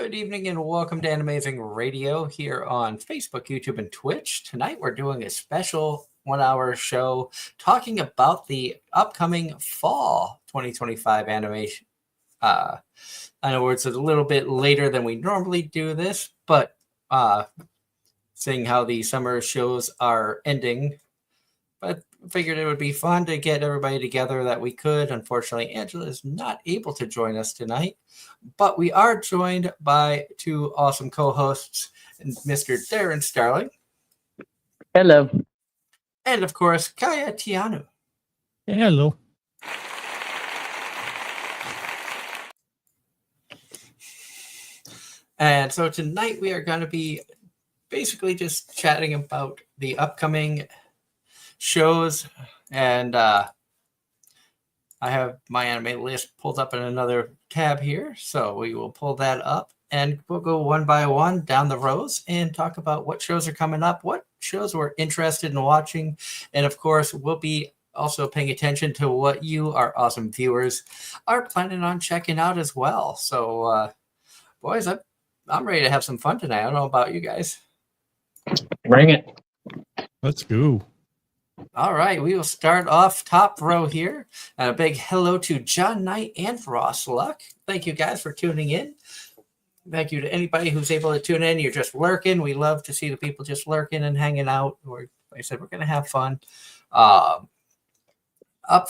Good evening and welcome to Anime-Zing Radio here on Facebook, YouTube, and Twitch. Tonight we're doing a special 1-hour show talking about the upcoming fall 2025 animation. I know it's a little bit later than we normally do this, but seeing how the summer shows are ending, but figured it would be fun to get everybody together that we could. Unfortunately, Angela is not able to join us tonight, but we are joined by two awesome co-hosts, Mr. Darren Starling. Hello. And of course, Kaya Tianu. Hello. And so tonight we are going to be basically just chatting about the upcoming shows, and I have my anime list pulled up in another tab here, so we will pull that up and we'll go one by one down the rows and talk about what shows are coming up, what shows we're interested in watching, and of course we'll be also paying attention to what you, our awesome viewers, are planning on checking out as well. So boys, I'm ready to have some fun tonight. I don't know about you guys. Bring it. Let's go. All right, we will start off top row here. And a big hello to John Knight and Ross Luck. Thank you guys for tuning in. Thank you to anybody who's able to tune in. You're just lurking. We love to see the people just lurking and hanging out. Like I said, we're going to have fun. Up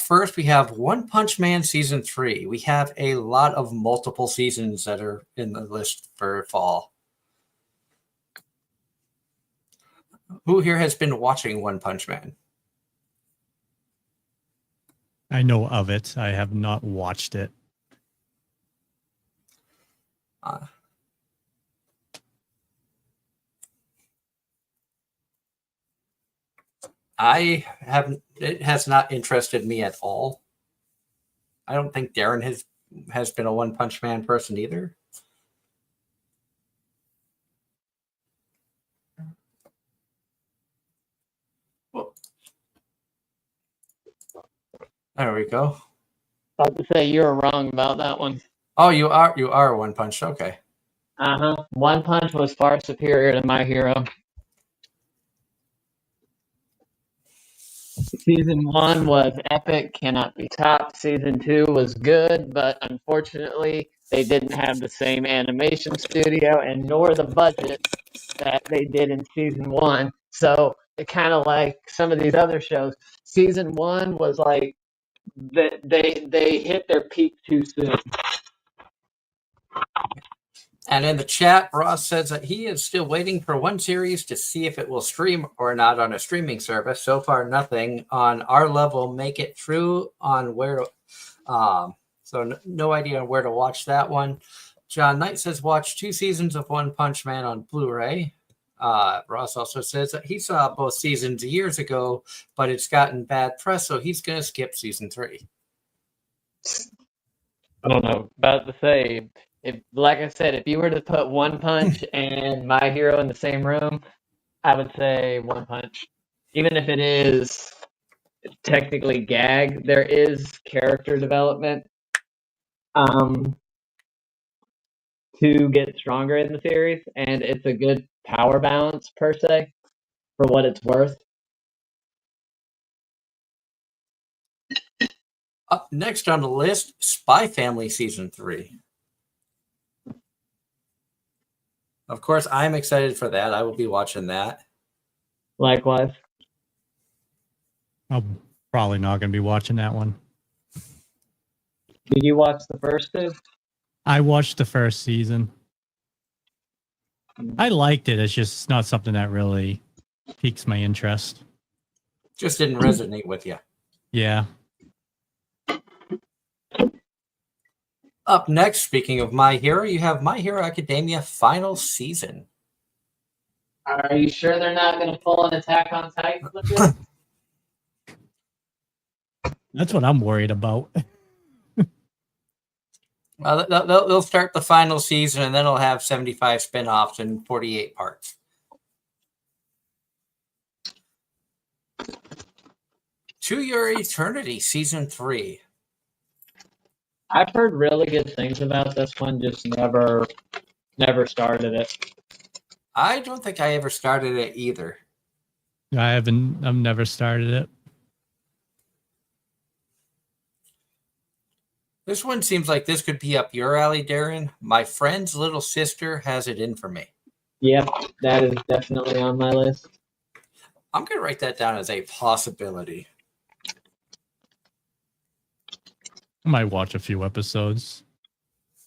first, we have One Punch Man Season 3. We have a lot of multiple seasons that are in the list for fall. Who here has been watching One Punch Man? I know of it. I have not watched it. I haven't. It has not interested me at all. I don't think Darren has been a One Punch Man person either. Well, there we go. About to say you were wrong about that one. Oh, you are One Punch. Okay. One Punch was far superior to My Hero. Season 1 was epic, cannot be topped. Season 2 was good, but unfortunately, they didn't have the same animation studio and nor the budget that they did in Season 1. So it kind of like some of these other shows. Season 1 was like they hit their peak too soon. And in the chat, Ross says that he is still waiting for one series to see if it will stream or not on a streaming service. So far, nothing on our level make it through on where to. So no idea on where to watch that one. John Knight says watch 2 seasons of One Punch Man on Blu-ray. Ross also says that he saw both seasons years ago, but it's gotten bad press, so he's going to skip season 3. I don't know. About to say, like I said, if you were to put One Punch and My Hero in the same room, I would say One Punch. Even if it is technically gag, there is character development to get stronger in the series, and it's a good power balance per se for what it's worth. Up next on the list, Spy Family Season 3. Of course, I'm excited for that. I will be watching that. Likewise. I'm probably not going to be watching that one. Did you watch the first 2? I watched the first season. I liked it. It's just not something that really piques my interest. Just didn't resonate with you. Yeah. Up next, speaking of My Hero, you have My Hero Academia final season. Are you sure they're not going to pull an Attack on Titan with it? That's what I'm worried about. Well, they'll start the final season, and then it'll have 75 spin-offs and 48 parts. To Your Eternity, Season 3. I've heard really good things about this one, just never Never started it. I don't think I ever started it either. I've never started it. This one seems like this could be up your alley, Darren. My friend's little sister has it in for me. Yep, that is definitely on my list. I'm going to write that down as a possibility. I might watch a few episodes.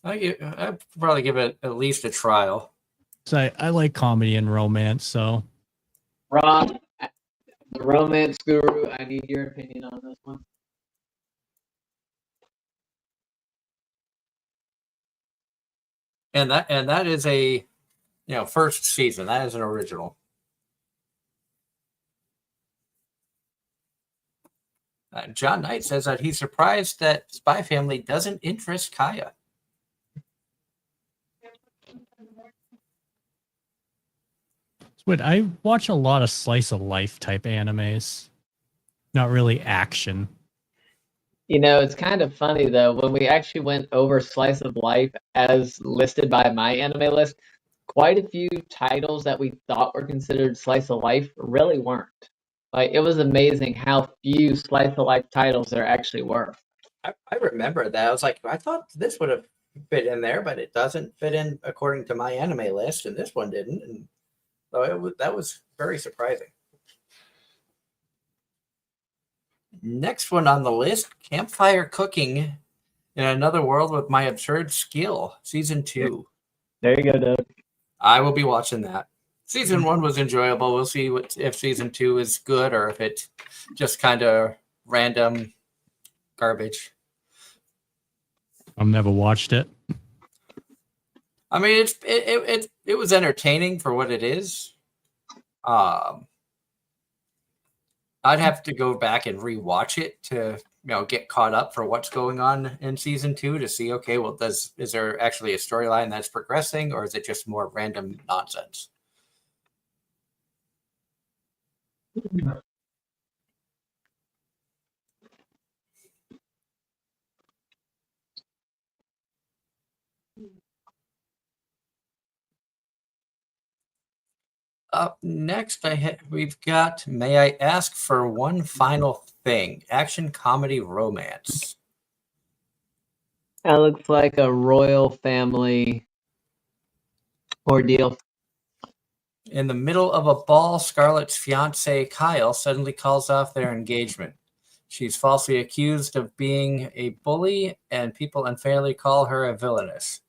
I'd probably give it at least a trial. So I like comedy and romance, so Rob, the romance guru, I need your opinion on this one. And that is a first season. That is an original. John Knight says that he's surprised that Spy Family doesn't interest Kaya. but I watch a lot of slice of life type animes. Not really action. You know, it's kind of funny though, when we actually went over Slice of Life as listed by my anime list, quite a few titles that we thought were considered Slice of Life really weren't. Like, it was amazing how few Slice of Life titles there actually were. I remember that. I was like, I thought this would have fit in there, but it doesn't fit in according to my anime list, and this one didn't. And so that was very surprising. Next one on the list, Campfire Cooking in Another World with My Absurd Skill, Season 2. There you go, Doug. I will be watching that. Season 1 was enjoyable. We'll see if Season 2 is good or if it's just kind of random garbage. I've never watched it. I mean, it was entertaining for what it is. I'd have to go back and rewatch it to get caught up for what's going on in season 2 to see, okay, well, is there actually a storyline that's progressing, or is it just more random nonsense? Up next, we've got May I Ask for One Final Thing? Action, comedy, romance. That looks like a royal family ordeal. In the middle of a ball, Scarlett's fiancé, Kyle, suddenly calls off their engagement. She's falsely accused of being a bully, and people unfairly call her a villainess.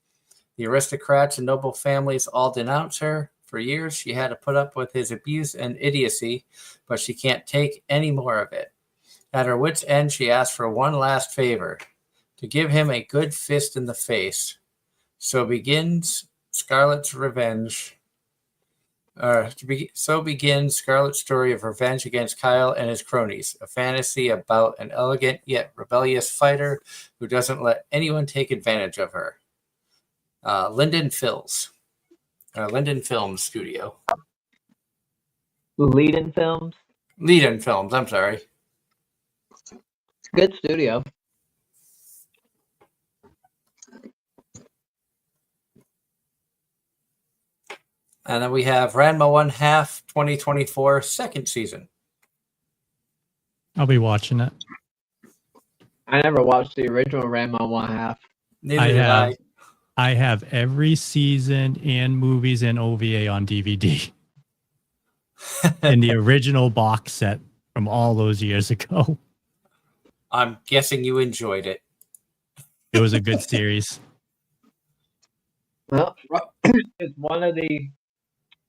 The aristocrats and noble families all denounce her. For years, she had to put up with his abuse and idiocy, but she can't take any more of it. At her wit's end, she asks for one last favor, to give him a good fist in the face. So begins Scarlett's revenge. So begins Scarlett's story of revenge against Kyle and his cronies, a fantasy about an elegant yet rebellious fighter who doesn't let anyone take advantage of her. Linden Films Studio. Lead-in Films. Lead-in Films, I'm sorry. Good studio. And then we have Ranma 1/2 2024 second season. I'll be watching it. I never watched the original Ranma 1/2. Neither did I. I have every season and movies and OVA on DVD. In the original box set from all those years ago. I'm guessing you enjoyed it. It was a good series. Well, it's one of the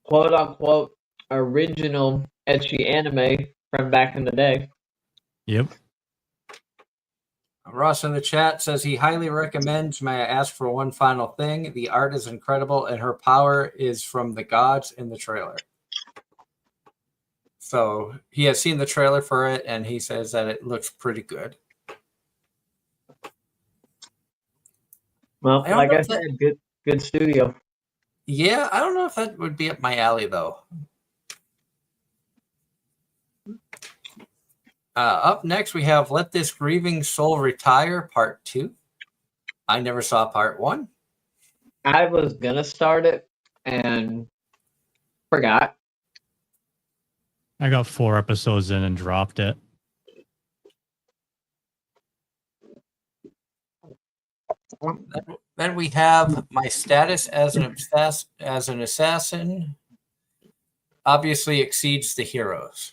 quote-unquote original ecchi anime from back in the day. Yep. Ross in the chat says he highly recommends May I Ask for One Final Thing? The art is incredible and her power is from the gods in the trailer. So he has seen the trailer for it and he says that it looks pretty good. Well, like I said, good studio. Yeah, I don't know if that would be up my alley though. Up next, we have Let This Grieving Soul Retire Part 2. I never saw Part 1. I was gonna start it and forgot. I got 4 episodes in and dropped it. Then we have my status as an assassin obviously exceeds the heroes.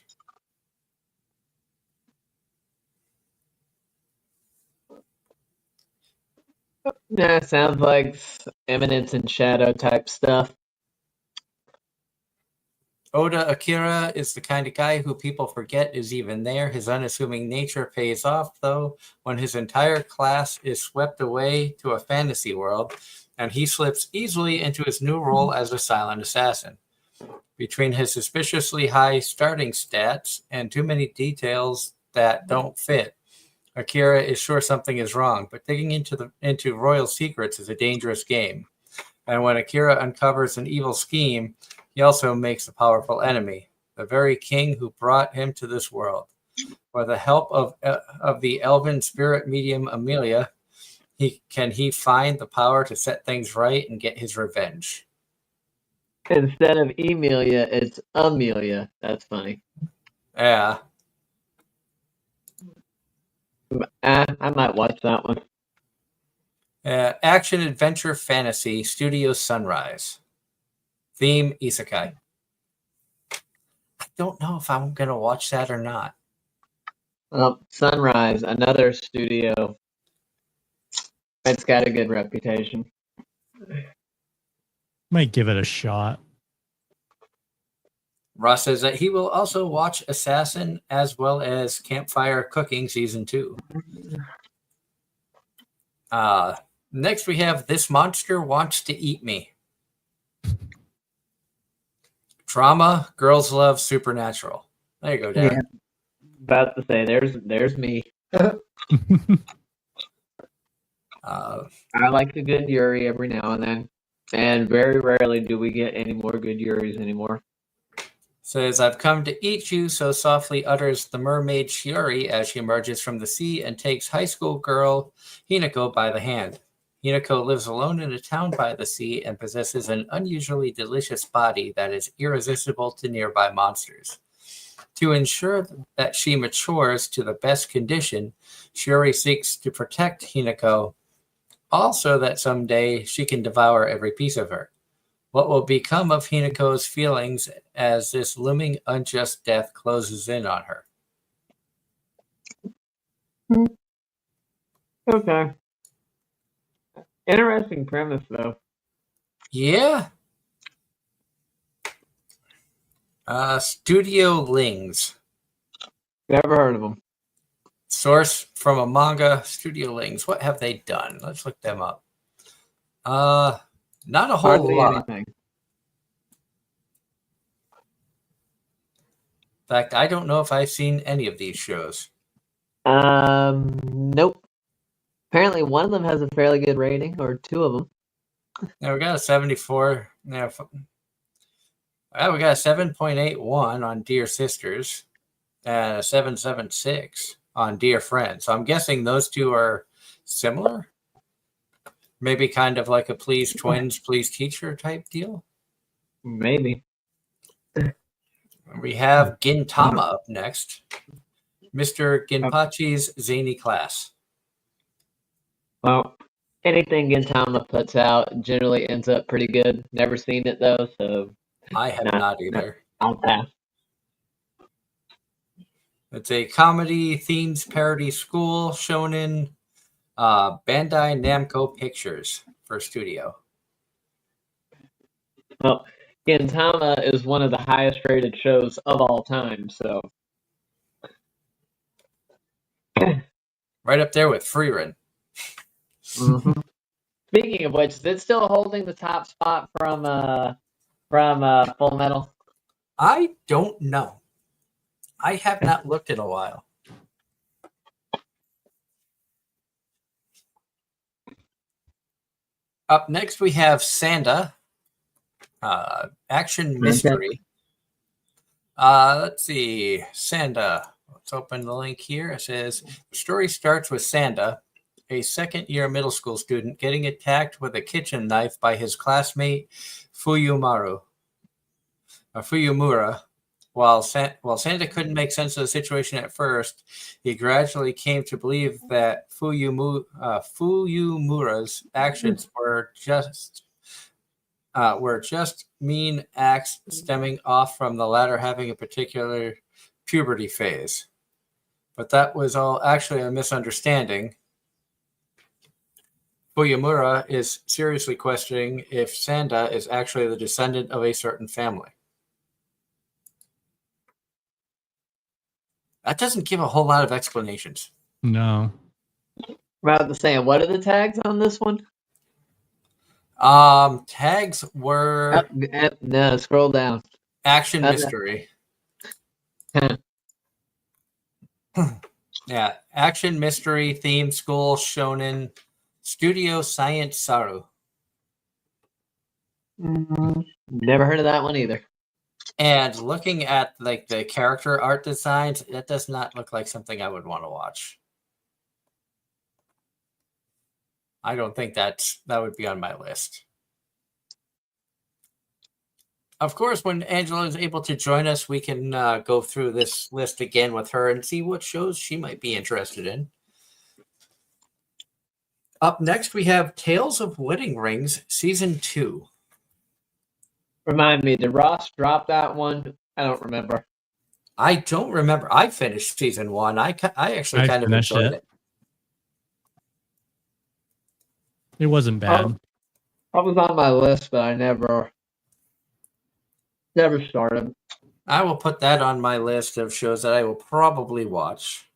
Yeah, sounds like Eminence and Shadow type stuff. Oda Akira is the kind of guy who people forget is even there. His unassuming nature pays off, though, when his entire class is swept away to a fantasy world, and he slips easily into his new role as a silent assassin. Between his suspiciously high starting stats and too many details that don't fit, Akira is sure something is wrong, but digging into royal secrets is a dangerous game. And when Akira uncovers an evil scheme, he also makes a powerful enemy, the very king who brought him to this world. With the help of the elven spirit medium Amelia, he find the power to set things right and get his revenge. Instead of Emilia, it's Amelia. That's funny. Yeah. I might watch that one. Action adventure fantasy Studio Sunrise. Theme isekai. I don't know if I'm gonna watch that or not. Sunrise, another studio. It's got a good reputation. Might give it a shot. Ross says that he will also watch Assassin as well as Campfire Cooking Season 2. Next we have This Monster Wants to Eat Me. Drama, girls love supernatural. There you go, Dan. Yeah. About to say, there's me. I like a good Yuri every now and then, and very rarely do we get any more good Yuris anymore. Says, I've come to eat you, so softly utters the mermaid Shiori as she emerges from the sea and takes high school girl Hinako by the hand. Hinako lives alone in a town by the sea and possesses an unusually delicious body that is irresistible to nearby monsters. To ensure that she matures to the best condition, Shiori seeks to protect Hinako, also that someday she can devour every piece of her. What will become of Hinako's feelings as this looming unjust death closes in on her? Okay. Interesting premise, though. Yeah. Studio Lings. Never heard of them. Source from a manga. Studio Lings. What have they done? Let's look them up. Not a whole Hardly lot. anything. In fact, I don't know if I've seen any of these shows. Nope. Apparently, one of them has a fairly good rating, or two of them. Now we got a 74. Now, we got a 7.81 on Dear Sisters and a 7.76 on Dear Friends. So I'm guessing those two are similar. Maybe kind of like a Please Twins, Please Teacher type deal. Maybe. We have Gintama up next. Mr. Ginpachi's Zany Class. Well, anything Gintama puts out generally ends up pretty good. Never seen it, though, so I have not either. I'll pass. It's a comedy themes parody school shonen Bandai Namco Pictures for studio. Well, Gintama is one of the highest rated shows of all time, so. Right up there with Frieren. Mm-hmm. Speaking of which, is it still holding the top spot from Full Metal? I don't know. I have not looked in a while. Up next, we have Sanda, action mystery. Let's see, Sanda. Let's open the link here. It says the story starts with Sanda, a second-year middle school student getting attacked with a kitchen knife by his classmate Fuyumura. While Santa couldn't make sense of the situation at first, he gradually came to believe that Fuyumura's actions were just mean acts stemming off from the latter having a particular puberty phase. But that was all actually a misunderstanding. Fuyumura is seriously questioning if Santa is actually the descendant of a certain family. That doesn't give a whole lot of explanations. No. About to say, what are the tags on this one? Tags were No, scroll down. action mystery. Yeah, action mystery theme school shonen studio science saru. Never heard of that one either. And looking at like the character art designs, that does not look like something I would want to watch. I don't think that would be on my list. Of course, when Angela is able to join us, we can go through this list again with her and see what shows she might be interested in. Up next, we have Tales of Wedding Rings Season 2. Remind me, did Ross drop that one? I don't remember. I don't remember. I finished Season 1. I actually kind of enjoyed it. It wasn't bad. I was on my list, but I never started. I will put that on my list of shows that I will probably watch.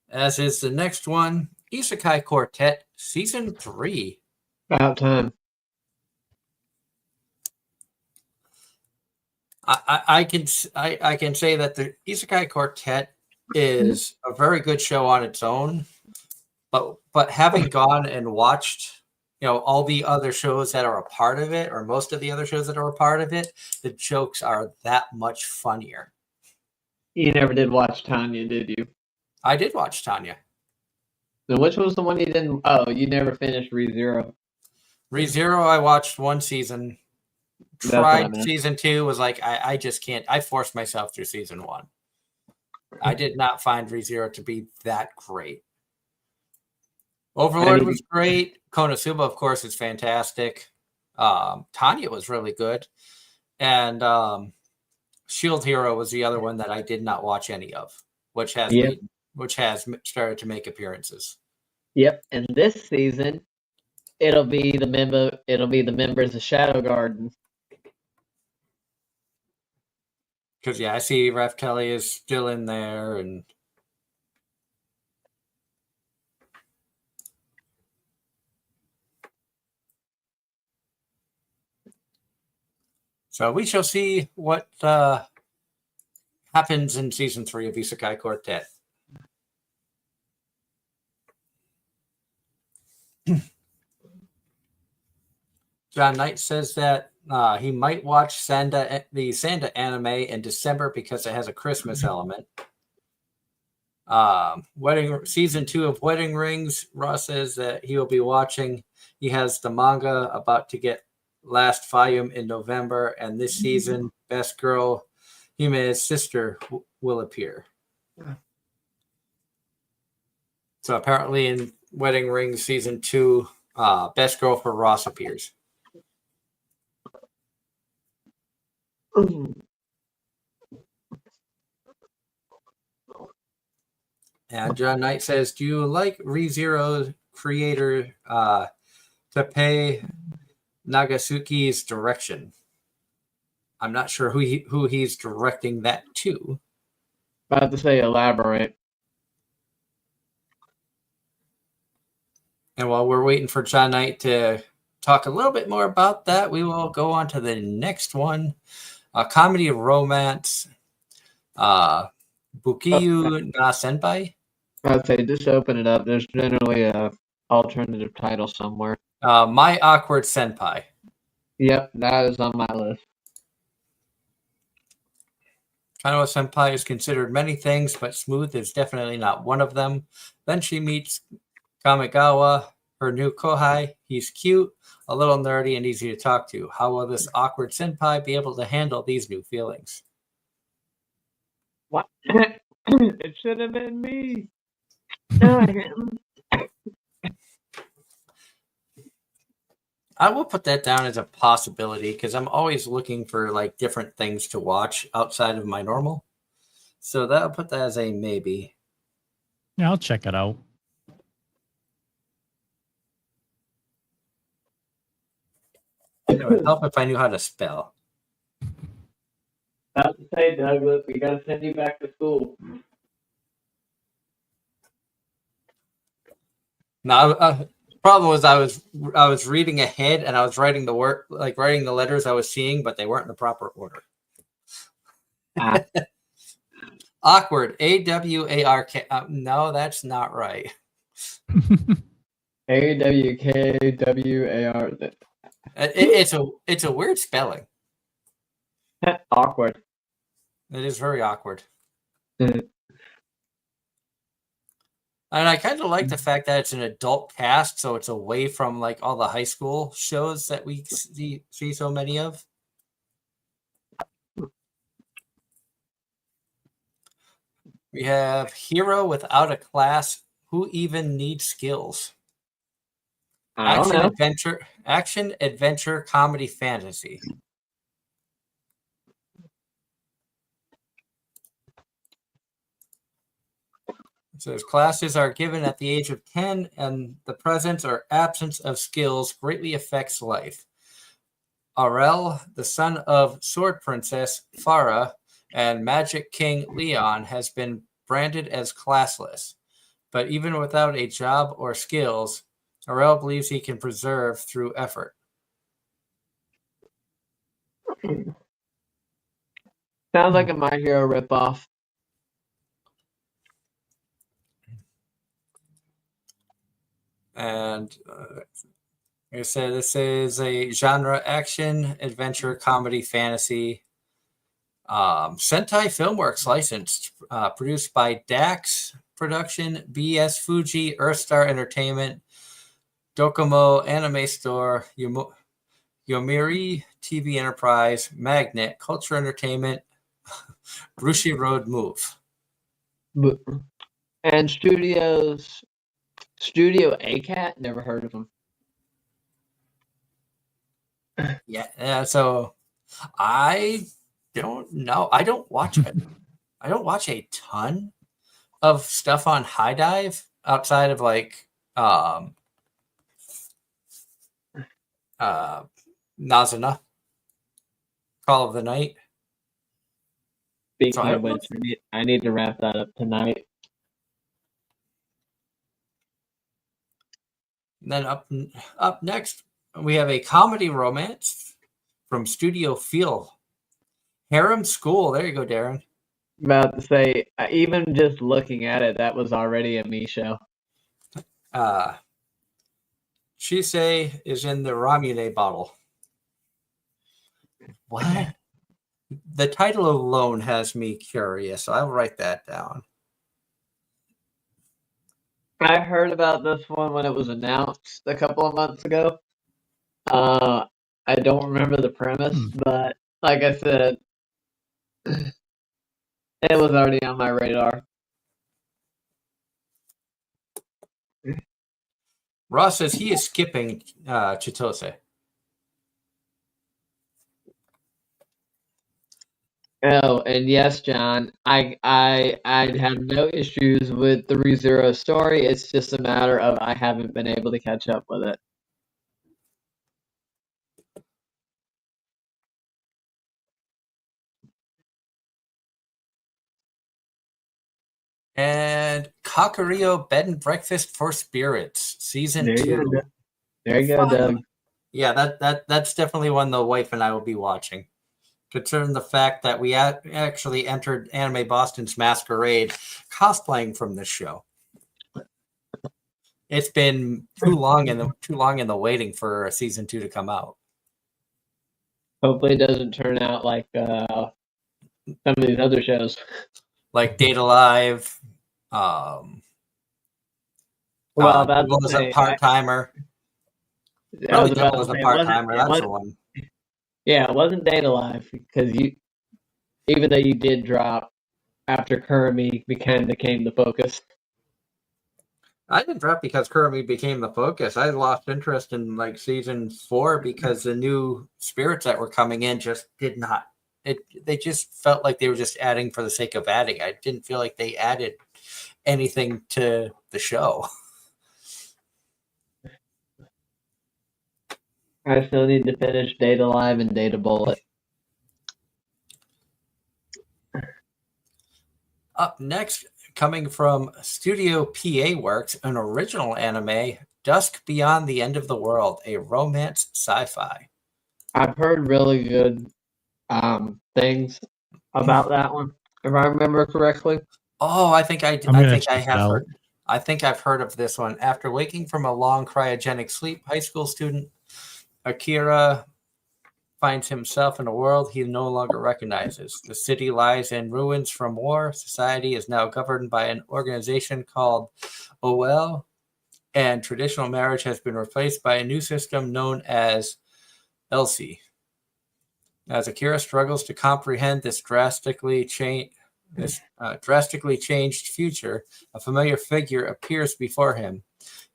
As is the next one, Isekai Quartet Season 3. About time. I can say that the Isekai Quartet is a very good show on its own, but having gone and watched, all the other shows that are a part of it, or most of the other shows that are a part of it, the jokes are that much funnier. You never did watch Tanya, did you? I did watch Tanya. So which was the one you didn't? Oh, you never finished ReZero. ReZero, I watched one season. Tried Season 2, was like, I just can't. I forced myself through Season 1. I did not find ReZero to be that great. Overlord was great. Konosuba, of course, is fantastic. Tanya was really good. And Shield Hero was the other one that I did not watch any of, which has started to make appearances. Yep, and this season it'll be the members of Shadow Garden. Because I see Ref Kelly is still in there, and so we shall see what happens in Season 3 of Isekai Quartet. John Knight says that he might watch the Santa anime in December because it has a Christmas element. Season 2 of Wedding Rings, Ross says that he will be watching. He has the manga about to get last volume in November, and this season, Best Girl Hime's sister will appear. So apparently in Wedding Rings Season 2, Best Girl for Ross appears. And John Knight says, do you like ReZero's creator Teppei Nagasuki's direction? I'm not sure who he's directing that to. About to say elaborate. And while we're waiting for John Knight to talk a little bit more about that, we will go on to the next one. A comedy romance, Bukiyu na Senpai. I'd say just open it up. There's generally a alternative title somewhere. My Awkward Senpai. Yep, that is on my list. Kanoa Senpai is considered many things, but smooth is definitely not one of them. Then she meets Kamigawa, her new kohai. He's cute, a little nerdy, and easy to talk to. How will this awkward senpai be able to handle these new feelings? What? It should have been me. Not him. I will put that down as a possibility because I'm always looking for like different things to watch outside of my normal. So that'll put that as a maybe. Yeah, I'll check it out. It would help if I knew how to spell. About to say, Douglas, we gotta send you back to school. Now, problem was I was reading ahead and I was writing the work, like writing the letters I was seeing, but they weren't in the proper order. Ah. Awkward. AWARK. No, that's not right. AWKWAR. It's a weird spelling. Awkward. It is very awkward. And I kind of like the fact that it's an adult cast, so it's away from like all the high school shows that we see so many of. We have hero without a class. Who even needs skills? I don't know. Action, adventure, comedy, fantasy. It says classes are given at the age of 10, and the presence or absence of skills greatly affects life. Aurel, the son of Sword Princess Farah and Magic King Leon, has been branded as classless. But even without a job or skills, Aurel believes he can preserve through effort. Sounds like a My Hero ripoff. And like I said, this is a genre action, adventure, comedy, fantasy. Sentai Filmworks licensed, produced by Dax Production, BS Fuji, Earthstar Entertainment, Docomo Anime Store, Yomiuri TV Enterprise, Magnet, Culture Entertainment, Brushi Road Move. And Studio ACAT? Never heard of them. Yeah, so I don't know. I don't watch it. I don't watch a ton of stuff on High Dive outside of like Nazuna, Call of the Night. Speaking of which, I need to wrap that up tonight. And then up next, we have a comedy romance from Studio Feel. Harem School. There you go, Darren. About to say, even just looking at it, that was already a me show. Shisei is in the Ramune bottle. What? The title alone has me curious. So I'll write that down. I heard about this one when it was announced a couple of months ago. I don't remember the premise, but like I said, it was already on my radar. Ross says he is skipping Chitose. Oh, and yes, John, I have no issues with the ReZero story. It's just a matter of I haven't been able to catch up with it. And Kakario Bed and Breakfast for Spirits, season 2. There you go, Doug. Yeah, that's definitely one the wife and I will be watching. Considering the fact that we actually entered Anime Boston's Masquerade cosplaying from this show. It's been too long in the waiting for season 2 to come out. Hopefully, it doesn't turn out like some of these other shows. like Data Live. Well, about Devil to is a say, part-timer. I Really, was about Devil to is a say, part-timer. That's the one. Yeah, it wasn't Data Live because even though you did drop after Kurumi kind of became the focus. I didn't drop because Kurumi became the focus. I lost interest in like season 4 because the new spirits that were coming in just did not. They just felt like they were just adding for the sake of adding. I didn't feel like they added anything to the show. I still need to finish Data Live and Data Bullet. Up next, coming from Studio PA Works, an original anime, Dusk Beyond the End of the World, a romance sci-fi. I've heard really good things about that one, if I remember correctly. Oh, I think I check it have out. heard. I think I've heard of this one. After waking from a long cryogenic sleep, high school student Akira finds himself in a world he no longer recognizes. The city lies in ruins from war. Society is now governed by an organization called OL, and traditional marriage has been replaced by a new system known as Elsie. As Akira struggles to comprehend this drastically changed future, a familiar figure appears before him.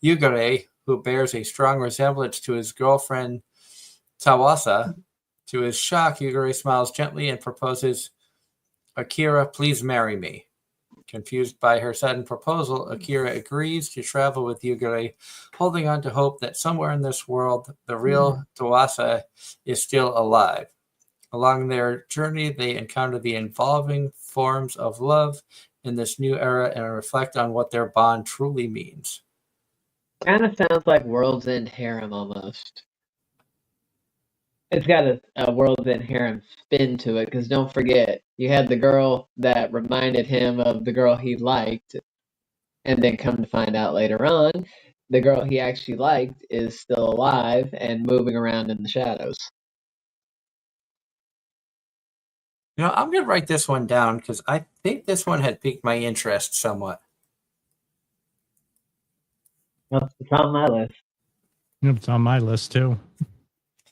Yugure, who bears a strong resemblance to his girlfriend Tawasa. To his shock, Yugure smiles gently and proposes, "Akira, please marry me." Confused by her sudden proposal, Akira agrees to travel with Yugure, holding on to hope that somewhere in this world, the real Tawasa is still alive. Along their journey, they encounter the evolving forms of love in this new era and reflect on what their bond truly means. Kind of sounds like World's End Harem almost. It's got a World's End Harem spin to it, because don't forget, you had the girl that reminded him of the girl he liked, and then come to find out later on, the girl he actually liked is still alive and moving around in the shadows. I'm going to write this one down because I think this one had piqued my interest somewhat. Well, it's on my list. It's on my list too.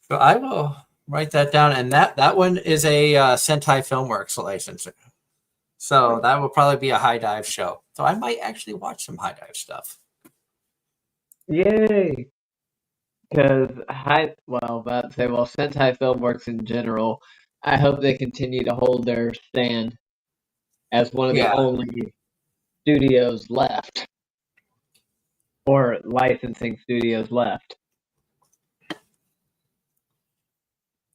So I will write that down, and that one is a Sentai Filmworks license. So that will probably be a High Dive show. So I might actually watch some High Dive stuff. Yay! Because Sentai Filmworks in general, I hope they continue to hold their stand as one of the only studios left, or licensing studios left.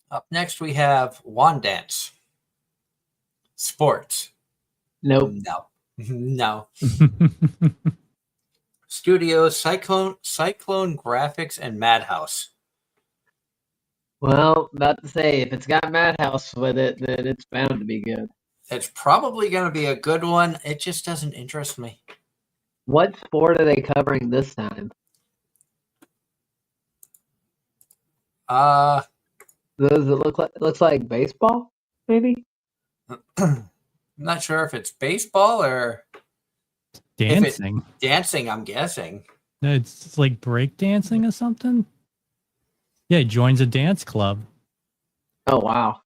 Up next, we have Wand Dance. Sports. Nope. No. Studios Cyclone Graphics and Madhouse. Well, about to say, if it's got Madhouse with it, then it's bound to be good. It's probably going to be a good one. It just doesn't interest me. What sport are they covering this time? Does it look like? It looks like baseball, maybe. I'm not sure if it's baseball or dancing. Dancing, I'm guessing. No, it's like break dancing or something. Yeah, he joins a dance club. Oh wow.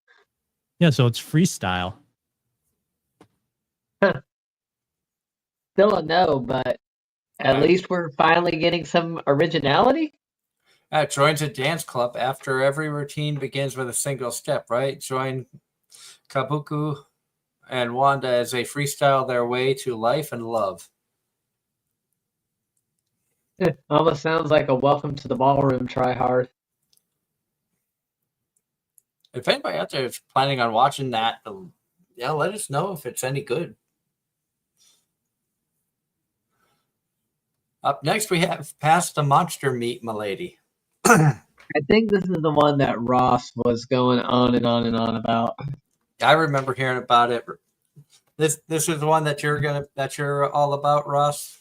Yeah, so it's freestyle. Huh. Still a no, but at least we're finally getting some originality. Joins a dance club after every routine begins with a single step, right? Join Kabuku and Wanda as they freestyle their way to life and love. Almost sounds like a welcome to the ballroom try hard. If anybody out there is planning on watching that, let us know if it's any good. Up next, we have Past the Monster Meat, Milady. I think this is the one that Ross was going on and on and on about. I remember hearing about it. This is the one that you're all about, Ross.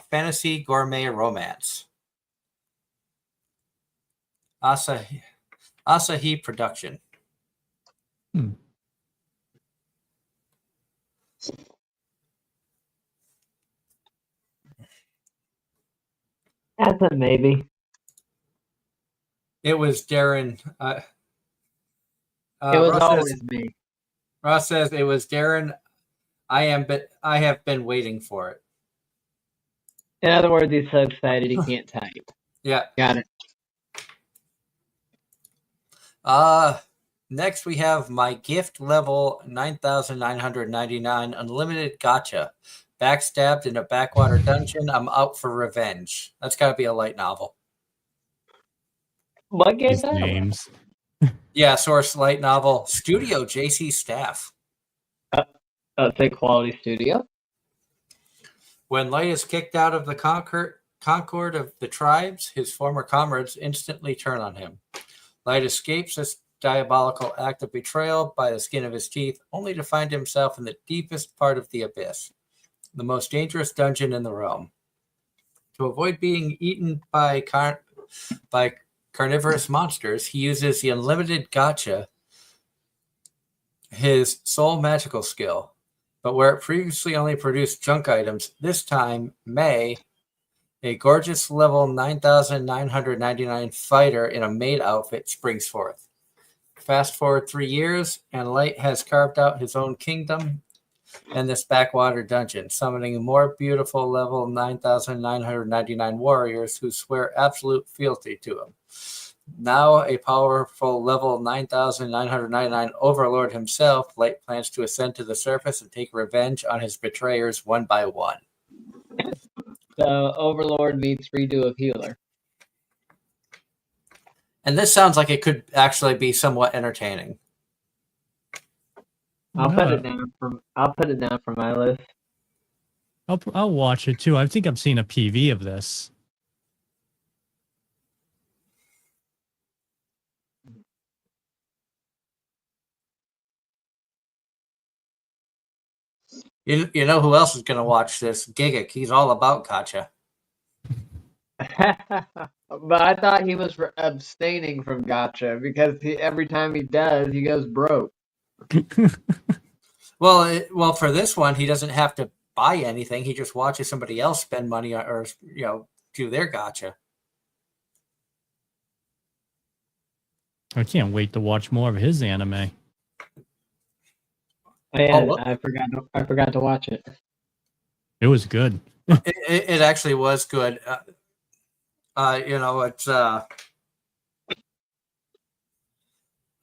Fantasy gourmet romance. Asahi production. That's a maybe. It was Darren. It was Ross always says, me. Ross says it was Darren. I have been waiting for it. In other words, he's so excited he can't type. Yeah. Got it. Next we have my gift level 9,999 unlimited gotcha. Backstabbed in a backwater dungeon. I'm out for revenge. That's got to be a light novel. What game These that? names. Yeah, source light novel. Studio JC Staff. Say Quality Studio. When Light is kicked out of the concord of the tribes, his former comrades instantly turn on him. Light escapes this diabolical act of betrayal by the skin of his teeth, only to find himself in the deepest part of the abyss, the most dangerous dungeon in the realm. To avoid being eaten by carnivorous monsters, he uses the unlimited gotcha, his sole magical skill. But where it previously only produced junk items, this time May, a gorgeous level 9,999 fighter in a maid outfit, springs forth. Fast forward 3 years, and Light has carved out his own kingdom in this backwater dungeon, summoning more beautiful level 9,999 warriors who swear absolute fealty to him. Now a powerful level 9,999 overlord himself, Light plans to ascend to the surface and take revenge on his betrayers one by one. So Overlord meets redo of Healer. And this sounds like it could actually be somewhat entertaining. I'll put it down for my list. I'll watch it too. I think I've seen a PV of this. You know who else is going to watch this? Gigic. He's all about gotcha. But I thought he was abstaining from gotcha because every time he does, he goes broke. Well, for this one, he doesn't have to buy anything. He just watches somebody else spend money or do their gotcha. I can't wait to watch more of his anime. I forgot to watch it. It was good. It actually was good. It's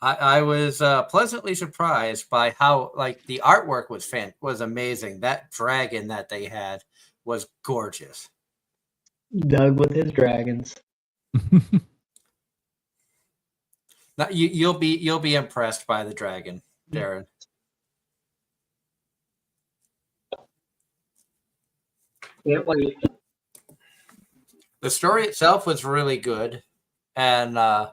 I was pleasantly surprised by how the artwork was amazing. That dragon that they had was gorgeous. Doug with his dragons. Now, you'll be impressed by the dragon, Darren. Can't wait. The story itself was really good, and I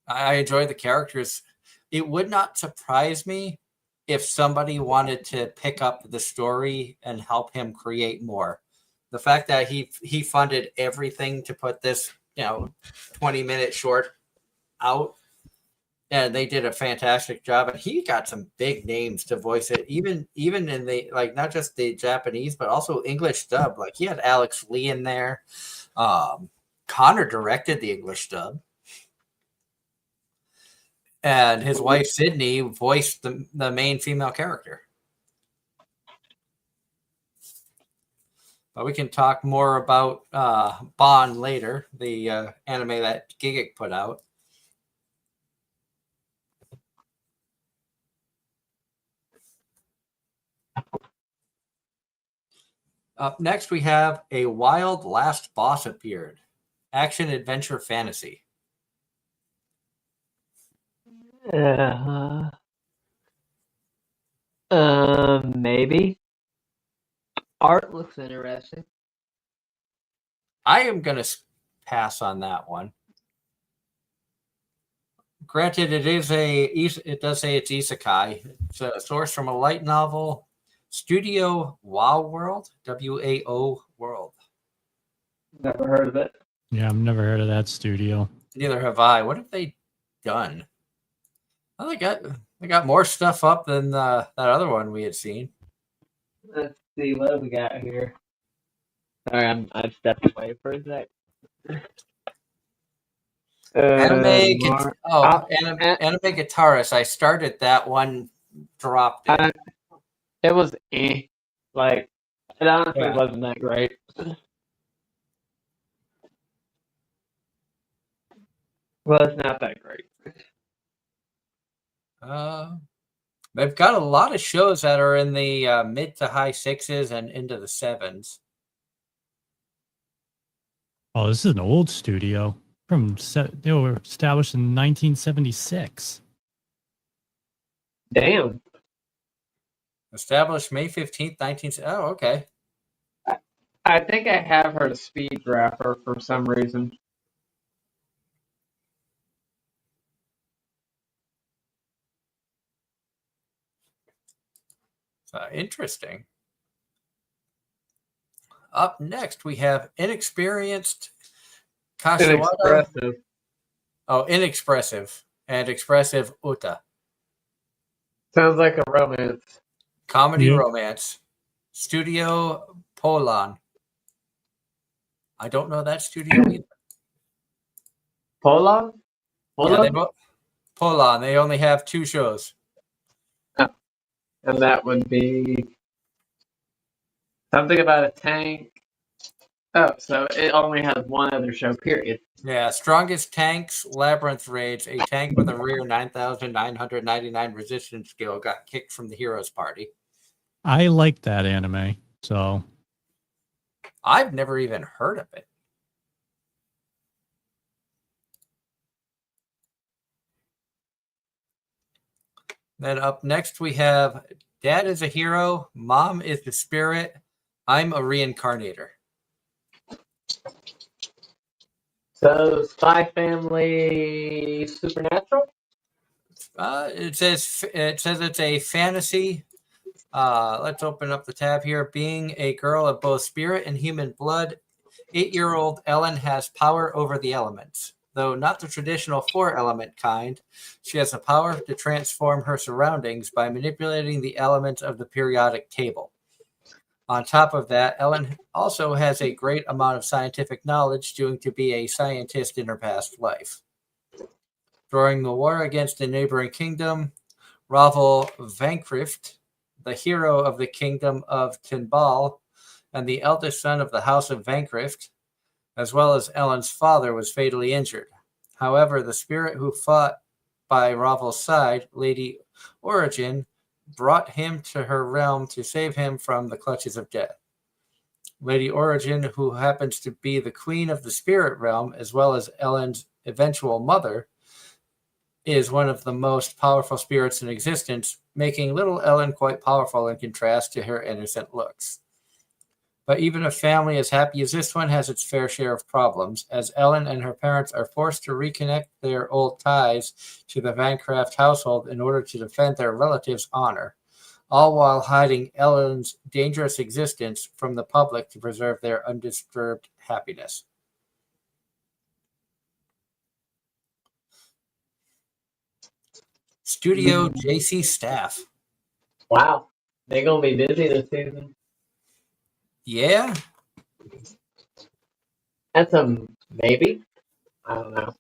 enjoyed the characters. It would not surprise me if somebody wanted to pick up the story and help him create more. The fact that he funded everything to put this 20-minute short out, and they did a fantastic job, and he got some big names to voice it, even in the not just the Japanese but also English dub. He had Alex Lee in there. Connor directed the English dub, and his wife Sydney voiced the main female character. But we can talk more about Bond later, the anime that Gigic put out. Up next, we have A Wild Last Boss Appeared. Action Adventure Fantasy. Maybe. Art looks interesting. I am going to pass on that one. Granted, it does say it's isekai. It's a source from a light novel. Studio WoW World, WAO World. Never heard of it. Yeah, I've never heard of that studio. Neither have I. What have they done? Oh, they got more stuff up than that other one we had seen. Let's see, what do we got here? Sorry, I stepped away for a sec. More. Anime Guitarist. I started that one, dropped it. It was like it honestly Yeah. wasn't that great. Well, it's not that great. They've got a lot of shows that are in the mid to high sixes and into the sevens. Oh, this is an old studio they were established in 1976. Damn. Established May 15th, 19... Oh, okay. I think I have heard of Speed Grapher for some reason. Interesting. Up next, we have Inexperienced Kashiwada. Inexpressive. Oh, Inexpressive and Expressive Uta. Sounds like a romance. Comedy romance. Studio Polan. I don't know that studio either. Polan? Yeah, Polan. They only have 2 shows. Oh. And that would be something about a tank. Oh, so it only has one other show, period. Yeah, Strongest Tanks, Labyrinth Raids. A tank with a rear 9,999 resistance skill got kicked from the Heroes Party. I like that anime, so I've never even heard of it. Then up next we have Dad is a Hero, Mom is the Spirit, I'm a Reincarnator. So, Spy Family Supernatural? It says it's a fantasy. Let's open up the tab here. Being a girl of both spirit and human blood, 8-year-old Ellen has power over the elements. Though not the traditional 4-element kind, she has the power to transform her surroundings by manipulating the elements of the periodic table. On top of that, Ellen also has a great amount of scientific knowledge, due to be a scientist in her past life. During the war against the neighboring kingdom, Ravel Vankrift, the hero of the kingdom of Tinbal and the eldest son of the house of Vankrift, as well as Ellen's father, was fatally injured. However, the spirit who fought by Ravel's side, Lady Origin, brought him to her realm to save him from the clutches of death. Lady Origin, who happens to be the queen of the spirit realm, as well as Ellen's eventual mother, is one of the most powerful spirits in existence, making little Ellen quite powerful in contrast to her innocent looks. But even a family as happy as this one has its fair share of problems, as Ellen and her parents are forced to reconnect their old ties to the Vancraft household in order to defend their relatives' honor, all while hiding Ellen's dangerous existence from the public to preserve their undisturbed happiness. Studio JC staff. Wow. They're going to be busy this season. Yeah. That's a maybe. I don't know.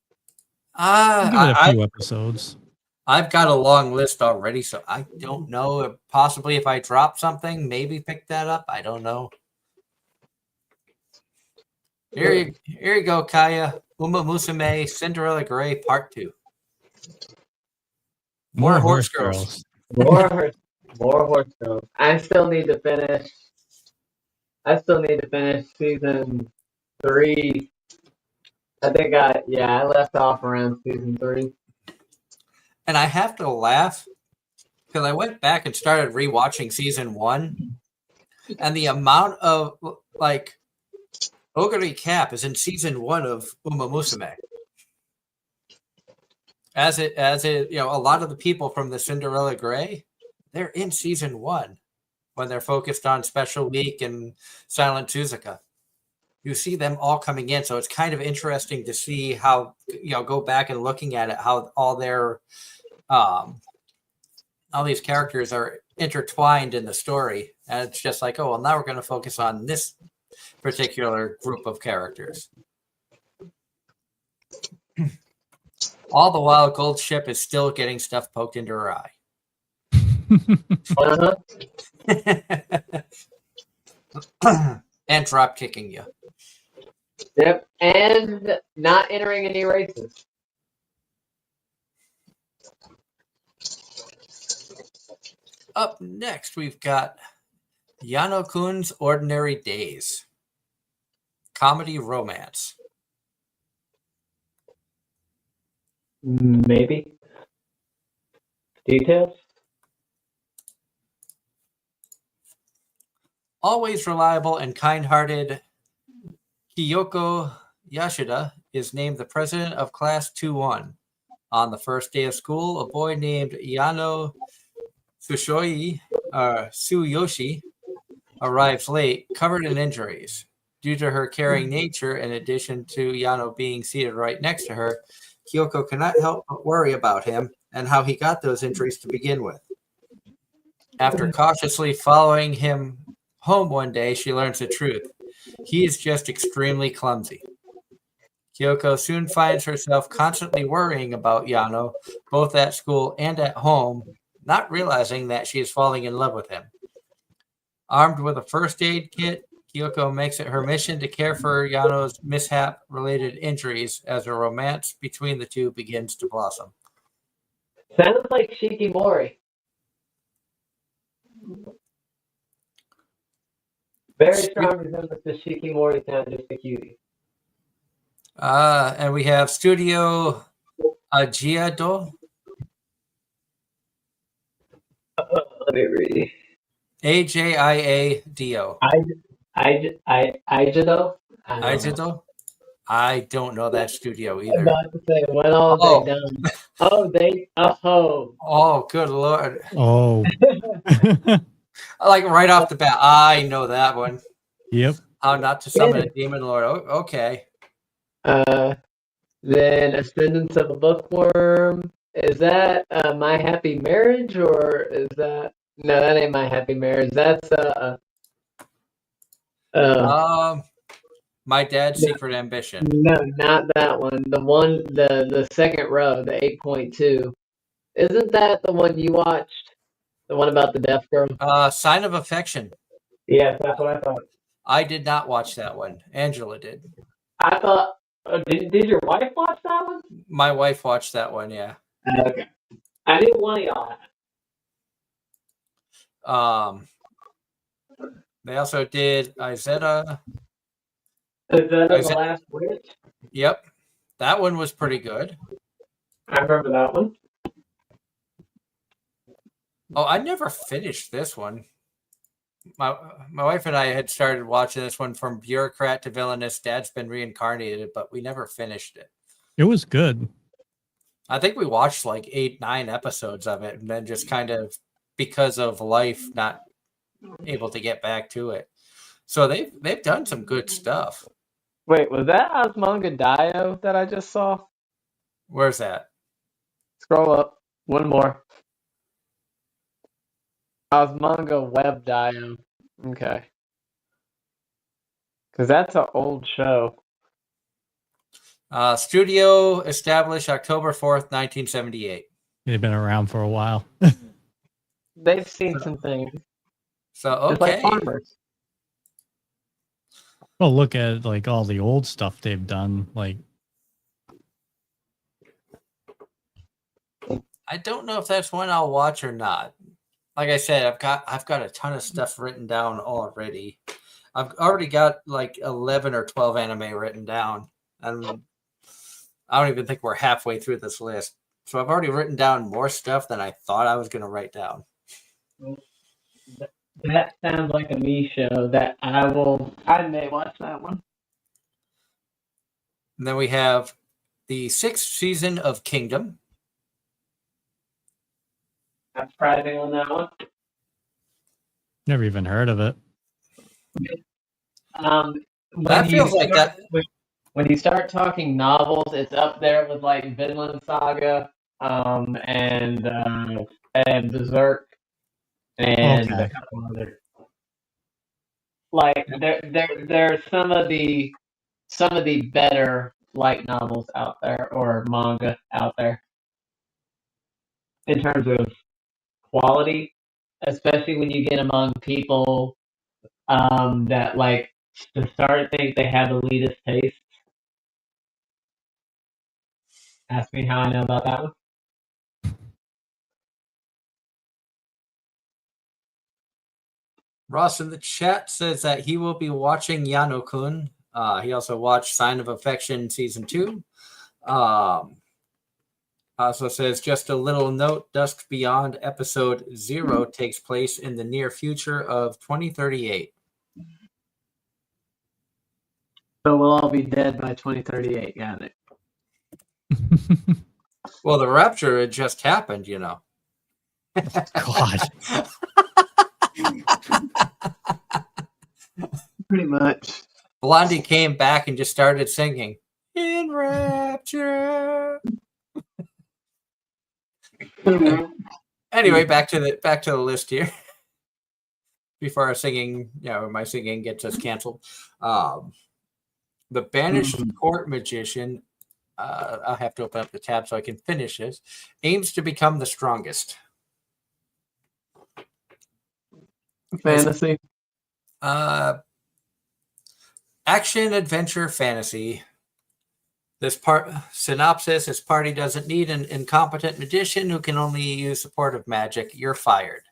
give it a few episodes. I've got a long list already, so I don't know. Possibly if I drop something, maybe pick that up. I don't know. Here you go, Kaya. Uma Musume, Cinderella Grey, Part 2. More horse girls. More horse girls. I still need to finish season 3. I think I left off around season 3. And I have to laugh because I went back and started rewatching season 1, and the amount of like Oguri Cap is in season 1 of Uma Musume. As it, a lot of the people from the Cinderella Grey, they're in season 1 when they're focused on Special Week and Silent Suzuka. You see them all coming in, so it's kind of interesting to see how, go back and looking at it, how all their all these characters are intertwined in the story, and it's just like, oh well, now we're going to focus on this particular group of characters. All the while, Gold Ship is still getting stuff poked into her eye. And drop kicking you. Yep, and not entering any races. Up next, we've got Yano-kun's Ordinary Days. Comedy romance. Maybe. Details? Always reliable and kind-hearted, Kyoko Yashida is named the president of Class 2-1. On the first day of school, a boy named Yano Tsuyoshi arrives late, covered in injuries. Due to her caring nature, in addition to Yano being seated right next to her, Kyoko cannot help but worry about him and how he got those injuries to begin with. After cautiously following him home one day, she learns the truth. He is just extremely clumsy. Kyoko soon finds herself constantly worrying about Yano, both at school and at home, not realizing that she is falling in love with him. Armed with a first aid kit, Kyoko makes it her mission to care for Yano's mishap-related injuries as a romance between the two begins to blossom. Sounds like Shikimori. Very strong resemblance to Shikimori, not just a cutie. And we have Studio Ajiado. Let me read. Ajiado. Aijido? Ajiado? I don't know that studio I'm either. about to say, when all they done. Oh, good Lord. Oh. Like right off the bat, I know that one. Yep. How Not to Summon a Demon Lord. Oh, okay. Then Ascendance of a Bookworm. Is that My Happy Marriage, or is that... No, that ain't My Happy Marriage. That's My Dad's Secret Ambition. no, not that one. The second row, the 8.2. Isn't that the one you watched? The one about the deaf girl? Sign of Affection. Yes, that's what I thought. I did not watch that one. Angela did. I thought... did your wife watch that one? My wife watched that one, yeah. Okay. I knew one of y'all had. They also did AZR. Is that The Last Witch? Yep. That one was pretty good. I remember that one. Oh, I never finished this one. My wife and I had started watching this one from bureaucrat to villainous. Dad's been reincarnated, but we never finished it. It was good. I think we watched like 8-9 episodes of it, and then just kind of because of life, not able to get back to it. So they've done some good stuff. Wait, was that Osmanga Dio that I just saw? Where's that? Scroll up. One more. Osmanga Web Dio. Okay. Because that's an old show. Studio established October 4th, 1978. They've been around for a while. They've seen some things. So, okay. Just like farmers. Well, look at like all the old stuff they've done. Like, I don't know if that's one I'll watch or not. Like I said, I've got a ton of stuff written down already. I've already got like 11 or 12 anime written down, and I don't even think we're halfway through this list. So I've already written down more stuff than I thought I was going to write down. That sounds like a me show that I may watch that one. And then we have the 6th season of Kingdom. I'm surprising on that one. never even heard of it. That feels like that. When you start talking novels, it's up there with like Vinland Saga, and Berserk and a Okay. couple other. Like there are some of the better light novels out there or manga out there in terms of quality, especially when you get among people that like to start think they have elitist taste. Ask me how I know about that one. Ross in the chat says that he will be watching Yano-kun. He also watched Sign of Affection season 2. Also says, just a little note, Dusk Beyond episode 0 takes place in the near future of 2038. So we'll all be dead by 2038. Got it. Well, the rapture had just happened, you know. God. Pretty much. Blondie came back and just started singing in rapture. Anyway, back to the list here. Before our singing, my singing gets us canceled. The banished court magician, I'll have to open up the tab so I can finish this, aims to become the strongest. Fantasy. Action, adventure, fantasy. This synopsis, his party doesn't need an incompetent magician who can only use supportive magic. You're fired.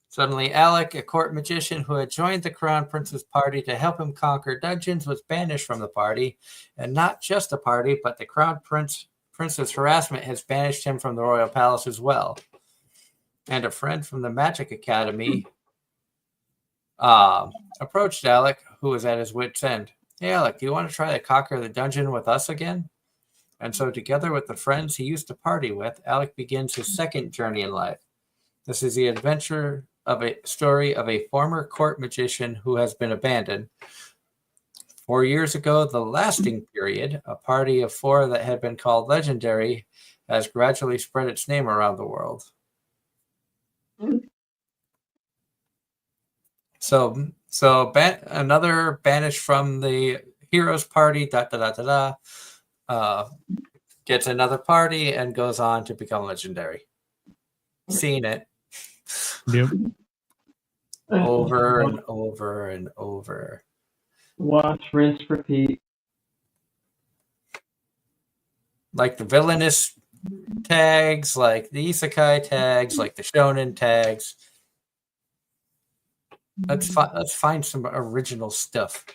Suddenly, Alec, a court magician who had joined the Crown Prince's party to help him conquer dungeons, was banished from the party. And not just the party, but the Crown Prince's harassment has banished him from the royal palace as well. And a friend from the Magic Academy approached Alec, who was at his wit's end. Hey, Alec, do you want to try to conquer the dungeon with us again? And so together with the friends he used to party with, Alec begins his second journey in life. This is the adventure of a story of a former court magician who has been abandoned. 4 years ago, the lasting period, a party of 4 that had been called legendary, has gradually spread its name around the world. So another banished from the heroes party, gets another party and goes on to become legendary. Seen it. Yep. Over and over and over. Watch, rinse, repeat. Like the villainous tags, like the isekai tags, like the shonen tags. Let's find some original stuff.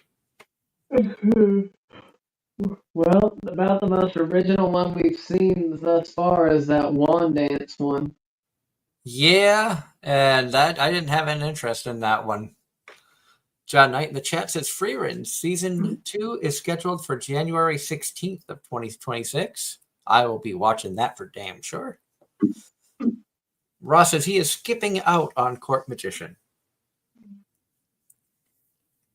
Well, about the most original one we've seen thus far is that Wand Dance one. Yeah, and that I didn't have an interest in that one. John Knight in the chat says Freerun season 2 is scheduled for January 16th of 2026. I will be watching that for damn sure. Ross says he is skipping out on Court Magician.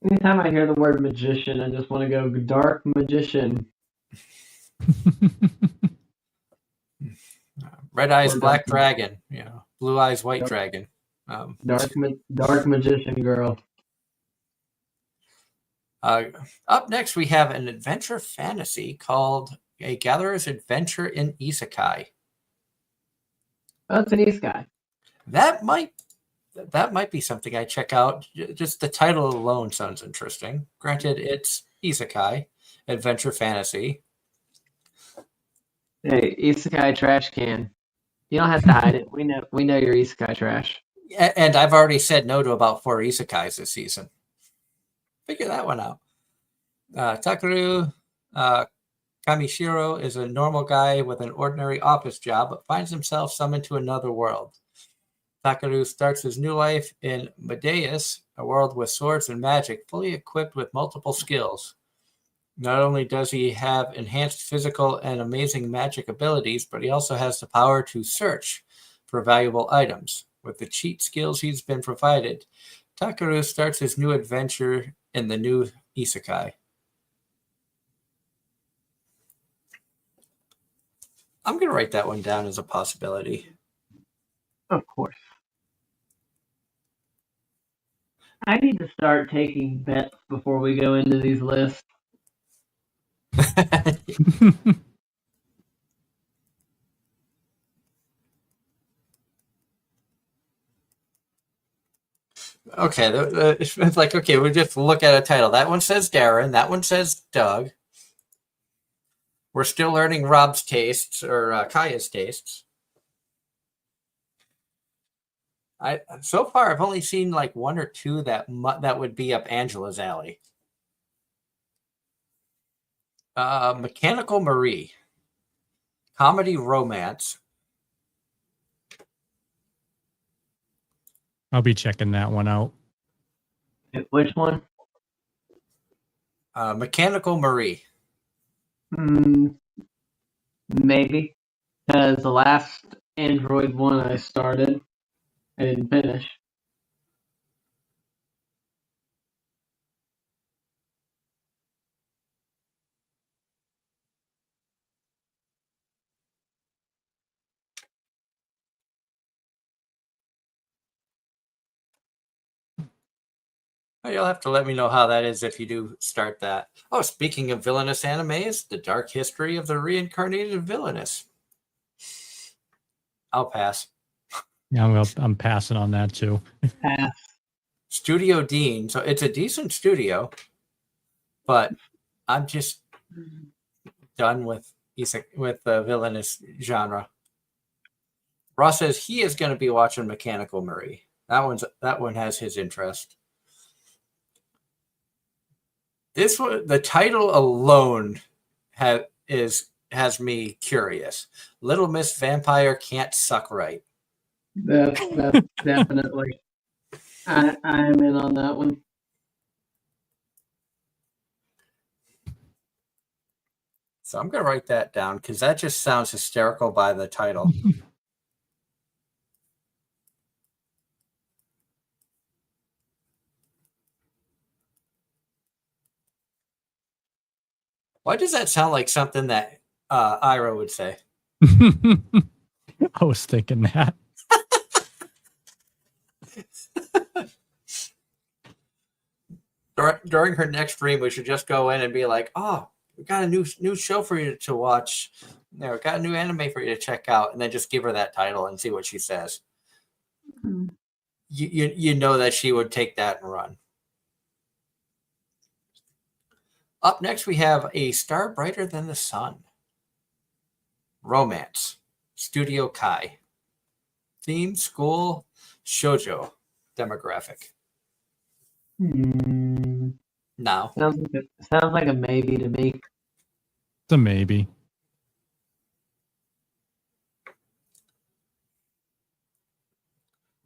Anytime I hear the word magician, I just want to go dark magician. Red eyes, black dragon. Blue eyes, white dragon. Dark magician girl. Up next, we have an adventure fantasy called A Gatherer's Adventure in Isekai. Oh, it's an isekai. That might be something I check out. Just the title alone sounds interesting. Granted, it's isekai, adventure fantasy. Hey, isekai trash can. You don't have to hide it. We know you're isekai trash. And I've already said no to about 4 isekais this season. Figure that one out. Takeru Kamishiro is a normal guy with an ordinary office job, but finds himself summoned to another world. Takeru starts his new life in Medeus, a world with swords and magic, fully equipped with multiple skills. Not only does he have enhanced physical and amazing magic abilities, but he also has the power to search for valuable items. With the cheat skills he's been provided, Takeru starts his new adventure in the new isekai. I'm going to write that one down as a possibility. Of course. I need to start taking bets before we go into these lists. Okay, it's like, okay, we just look at a title. That one says Darren. That one says Doug. We're still learning Rob's tastes or Kaya's tastes. So far I've only seen like one or two that would be up Angela's alley. Mechanical Marie, comedy romance. I'll be checking that one out. Which one? Mechanical Marie. Maybe. Because the last Android one I started, I didn't finish. You'll have to let me know how that is if you do start that. Oh, speaking of villainous animes, the dark history of the reincarnated villainous. I'll pass. Yeah, I'm passing on that too. Pass. Studio Dean. So it's a decent studio, but I'm just done with the villainous genre. Ross says he is going to be watching Mechanical Marie. That one has his interest. This one, the title alone has me curious. Little Miss Vampire Can't Suck Right. That's definitely. I'm in on that one. So I'm going to write that down because that just sounds hysterical by the title. Why does that sound like something that Ira would say? I was thinking that. During her next stream, we should just go in and be like, "Oh, we got a new show for you to watch. We got a new anime for you to check out," and then just give her that title and see what she says. Mm-hmm. You know that she would take that and run. Up next, we have A Star Brighter Than the Sun. Romance. Studio Kai. Theme, school, shoujo. Demographic. No. Sounds like a maybe to me. It's a maybe.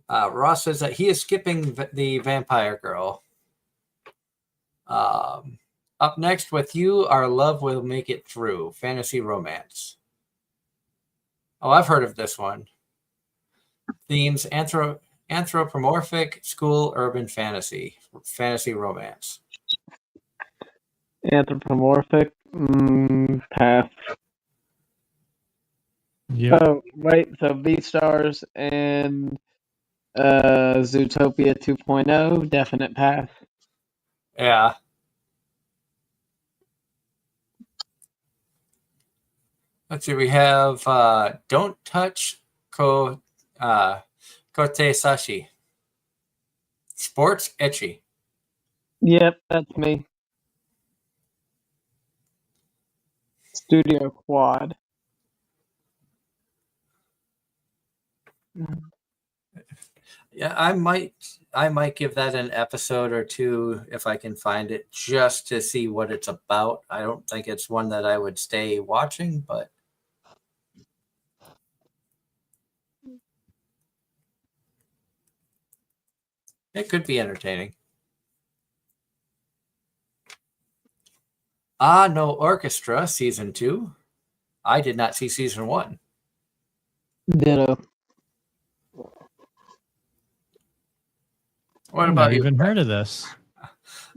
Ross says that he is skipping the Vampire Girl. Up next with you, Our Love Will Make It Through. Fantasy romance. Oh, I've heard of this one. Themes, anthropomorphic, school, urban fantasy. Fantasy romance. Anthropomorphic? Pass. Yeah. Oh, right. So V-Stars and Zootopia 2.0, definite pass. Yeah. Let's see. We have Don't Touch Kote Sashi. Sports ecchi. Yep, that's me. Studio Quad. Yeah, I might give that an episode or two if I can find it, just to see what it's about. I don't think it's one that I would stay watching, but it could be entertaining. No Orchestra Season 2. I did not see Season 1. Ditto. What I've about never you? even heard of this.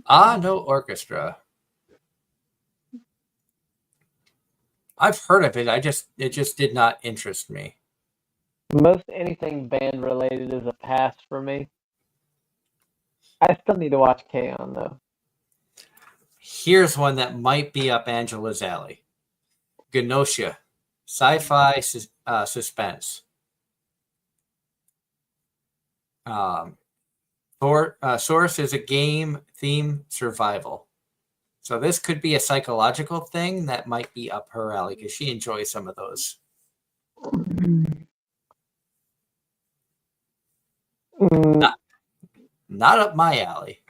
No Orchestra. I've heard of it. It just did not interest me. Most anything band related is a pass for me. I still need to watch K-On! Though. Here's one that might be up Angela's alley. Gnosia, sci-fi suspense. Source is a game theme survival. So this could be a psychological thing that might be up her alley because she enjoys some of those. Not up my alley.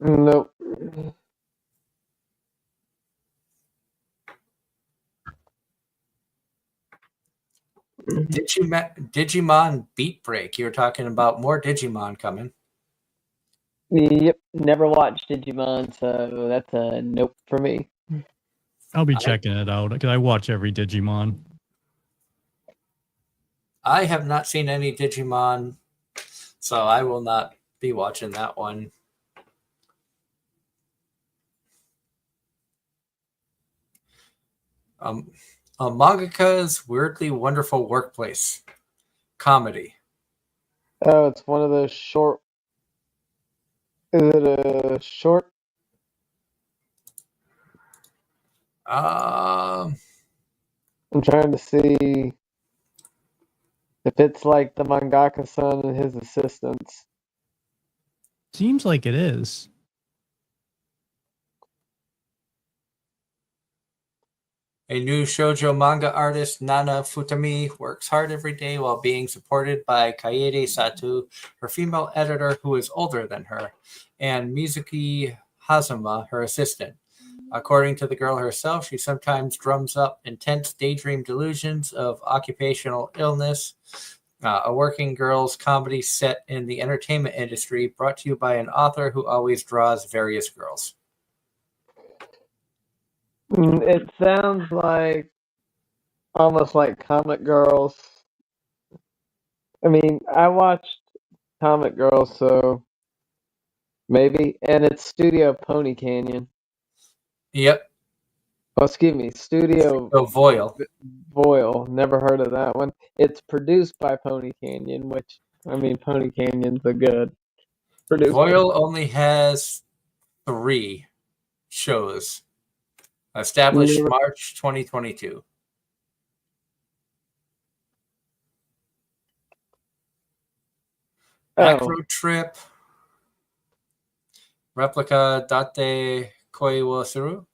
Nope. Digimon Beat Break. You were talking about more Digimon coming. Yep, never watched Digimon, so that's a nope for me. I'll be checking it out because I watch every Digimon. I have not seen any Digimon, so I will not be watching that one. A Mangaka's Weirdly Wonderful Workplace comedy. Oh, it's one of those short. Is it a short? Um, I'm trying to see if it's like the mangaka-san and his assistants. Seems like it is. A new shoujo manga artist, Nana Futami, works hard every day while being supported by Kaede Satu, her female editor who is older than her, and Mizuki Hazama, her assistant. According to the girl herself, she sometimes drums up intense daydream delusions of occupational illness. A working girl's comedy set in the entertainment industry, brought to you by an author who always draws various girls. It sounds like almost like Comic Girls. I mean, I watched Comic Girls, so maybe. And it's Studio Pony Canyon. Yep. Oh, excuse me, Studio Voil. Voil. Never heard of that one. It's produced by Pony Canyon, which, I mean, Pony Canyon's a good producer. Voil only has 3 shows. Established March 2022. Acro Trip. Replica Date Koi wo Suru.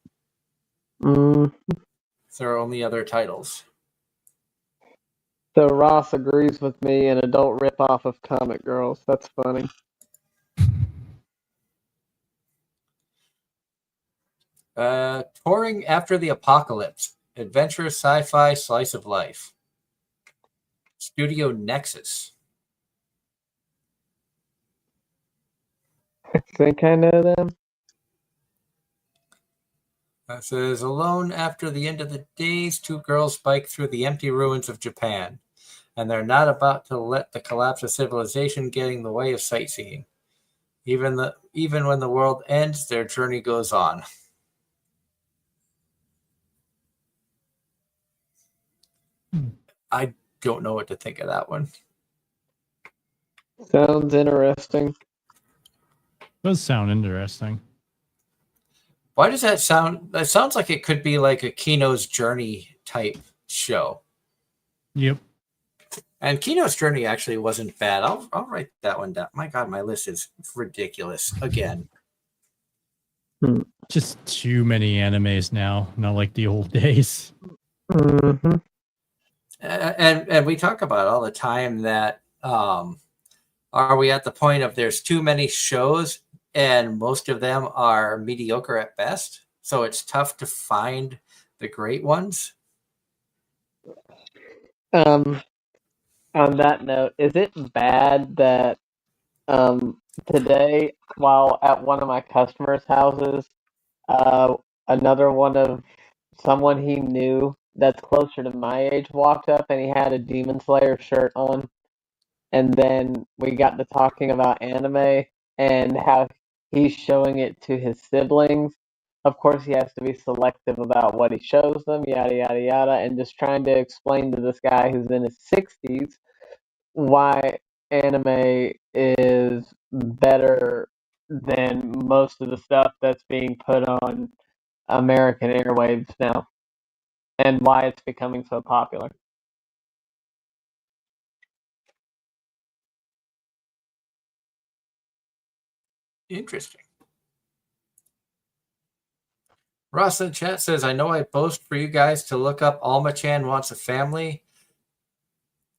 There are only other titles. So Ross agrees with me, an adult ripoff of Comic Girls. That's funny. Touring After the Apocalypse. Adventure sci-fi slice of life. Studio Nexus. I think I know them. It says, alone after the end of the days, 2 girls bike through the empty ruins of Japan, and they're not about to let the collapse of civilization get in the way of sightseeing. Even when the world ends, their journey goes on. I don't know what to think of that one. Sounds interesting. Does sound interesting. Why does that sound? That sounds like it could be like a Kino's Journey type show. Yep. And Kino's Journey actually wasn't bad. I'll write that one down. My God, my list is ridiculous again. Just too many animes now, not like the old days. Mm-hmm. And we talk about all the time that are we at the point of there's too many shows and most of them are mediocre at best, so it's tough to find the great ones. On that note, is it bad that today, while at one of my customers' houses, another one of someone he knew that's closer to my age walked up and he had a Demon Slayer shirt on, and then we got to talking about anime and how he's showing it to his siblings, of course, he has to be selective about what he shows them, yada, yada, yada, and just trying to explain to this guy who's in his 60s why anime is better than most of the stuff that's being put on American airwaves now, and why it's becoming so popular. Interesting. Ross in chat says, I know I boast for you guys to look up Alma-chan Wants a Family.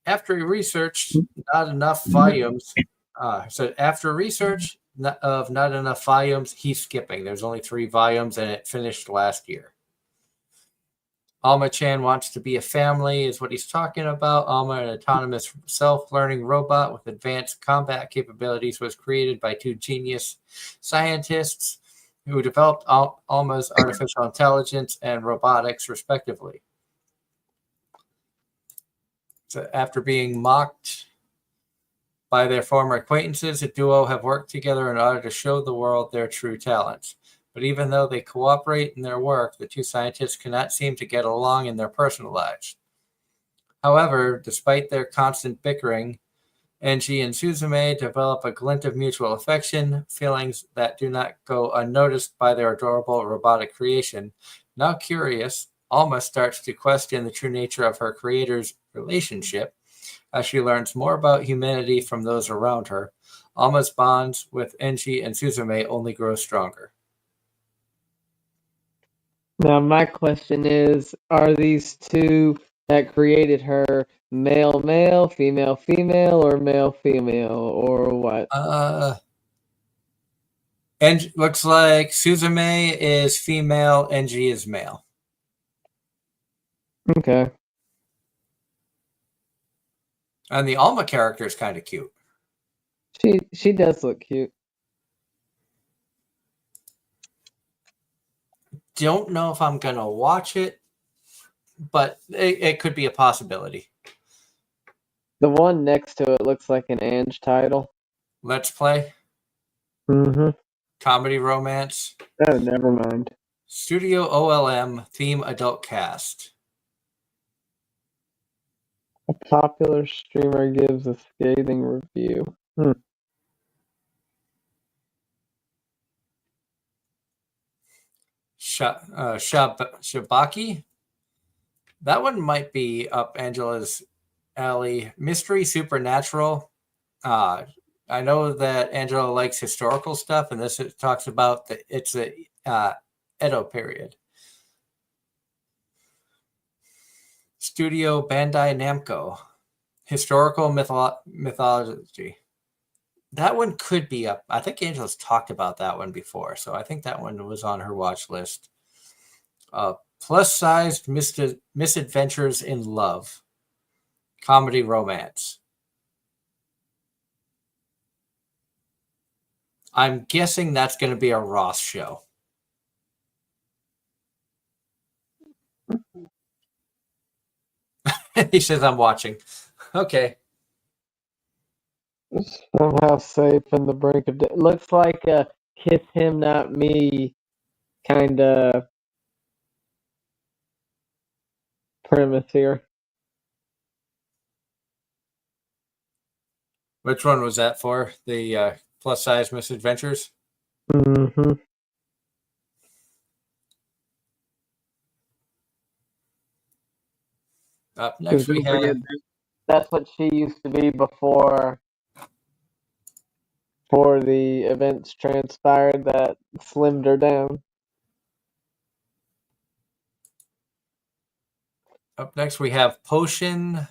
After he researched not enough volumes, after research of not enough volumes, he's skipping. There's only 3 volumes, and it finished last year. Alma-chan Wants to Be a Family is what he's talking about. Alma, an autonomous self-learning robot with advanced combat capabilities, was created by 2 genius scientists who developed Alma's artificial intelligence and robotics, respectively. So after being mocked by their former acquaintances, the duo have worked together in order to show the world their true talents. But even though they cooperate in their work, the 2 scientists cannot seem to get along in their personal lives. However, despite their constant bickering, Enji and Suzume develop a glint of mutual affection, feelings that do not go unnoticed by their adorable robotic creation. Now curious, Alma starts to question the true nature of her creator's relationship. As she learns more about humanity from those around her, Alma's bonds with Enji and Suzume only grow stronger. Now, my question is, are these 2 that created her male male, female female, or male female, or what? And looks like Suzume is female, Enji is male. Okay. And the Alma character is kind of cute. She does look cute. Don't know if I'm going to watch it, but it could be a possibility. The one next to it looks like an Ange title. Let's Play. Mm-hmm. Comedy romance. Oh, never mind. Studio OLM theme adult cast. A popular streamer gives a scathing review. Shabaki. That one might be up Angela's alley. Mystery Supernatural. I know that Angela likes historical stuff, and this talks about it's a Edo period. Studio Bandai Namco. Historical mythology. That one could be up. I think Angela's talked about that one before, so I think that one was on her watch list. Plus-sized misadventures in love. Comedy romance. I'm guessing that's going to be a Ross show. He says, I'm watching. Okay. Somehow safe in the brink of death. Looks like a kiss him, not me kind of premise here. Which one was that for? The plus-size misadventures? Mm-hmm. Up next we have... That's what she used to be before the events transpired that slimmed her down. Up next we have Potion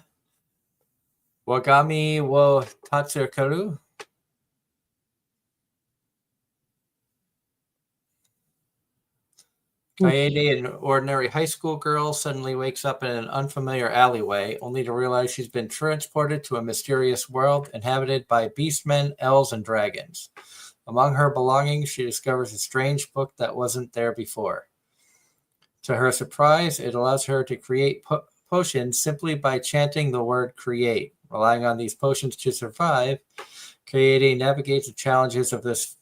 Wagami wo Tatsukaru. Kaede, an ordinary high school girl, suddenly wakes up in an unfamiliar alleyway, only to realize she's been transported to a mysterious world inhabited by beastmen, elves, and dragons. Among her belongings, she discovers a strange book that wasn't there before. To her surprise, it allows her to create potions simply by chanting the word create. Relying on these potions to survive, Kaede navigates the challenges of this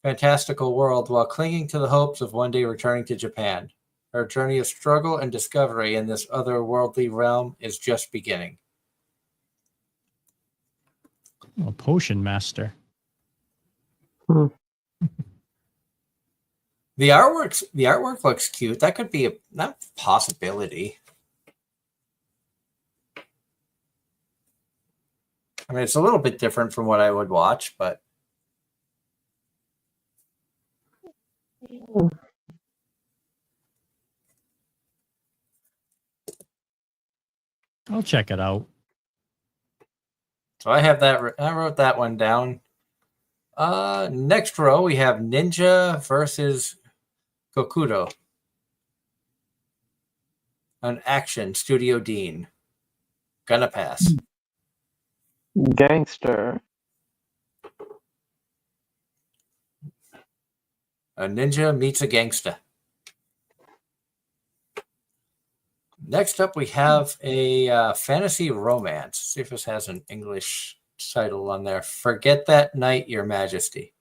fantastical world while clinging to the hopes of one day returning to Japan. Her journey of struggle and discovery in this otherworldly realm is just beginning. Oh, Potion Master. The artwork looks cute. That could be a possibility. I mean, it's a little bit different from what I would watch, but I'll check it out. so I have that. I wrote that one down. Next row we have Ninja versus Kokudo. An action Studio Dean. Gonna pass. Gangster. A ninja meets a gangsta. Next up, we have a fantasy romance. See if this has an English title on there. Forget That Night, Your Majesty.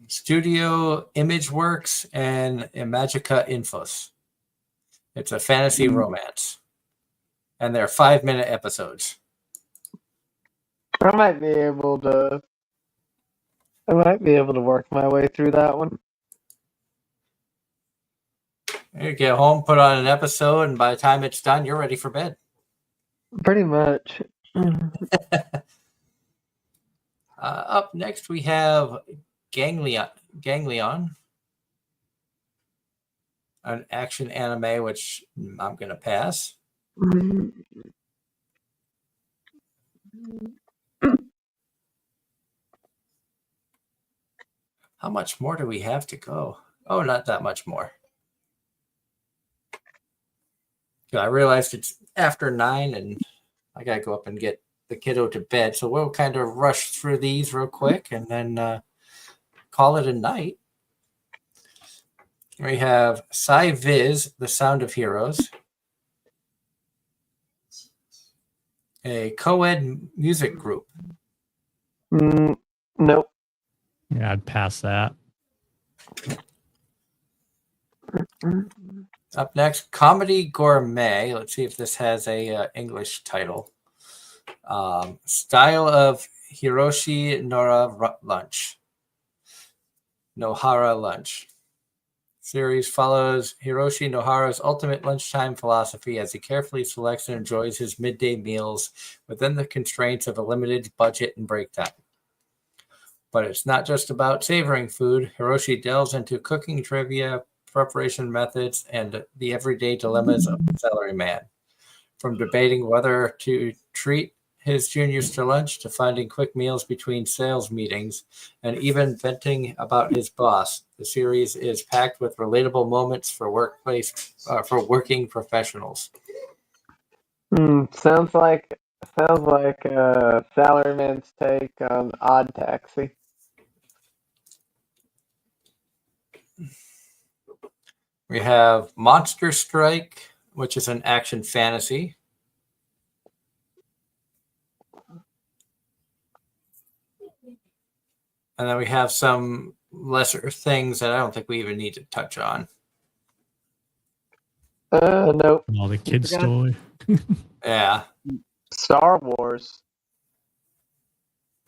Studio Imageworks and Imagica Infos. It's a fantasy romance. And they're 5-minute episodes. I might be able to work my way through that one. You get home, put on an episode, and by the time it's done, you're ready for bed. Pretty much. Up next, we have Ganglion, an action anime, which I'm going to pass. How much more do we have to go? Oh, not that much more. I realized it's after 9 and I got to go up and get the kiddo to bed. So we'll kind of rush through these real quick and then call it a night. We have Sci-Viz, The Sound of Heroes. A co-ed music group. Nope. Yeah, I'd pass that. Up next, Comedy Gourmet. Let's see if this has a English title. Style of Hiroshi Nohara Lunch. Nohara Lunch. Series follows Hiroshi Nohara's ultimate lunchtime philosophy as he carefully selects and enjoys his midday meals within the constraints of a limited budget and break time. But it's not just about savoring food. Hiroshi delves into cooking trivia, preparation methods, and the everyday dilemmas of the salaryman. From debating whether to treat his juniors to lunch to finding quick meals between sales meetings and even venting about his boss, the series is packed with relatable moments for working professionals. Sounds like Salaryman's take on Odd Taxi. We have Monster Strike, which is an action fantasy. And then we have some lesser things that I don't think we even need to touch on. Nope. All the kids' toy. Yeah. Star Wars.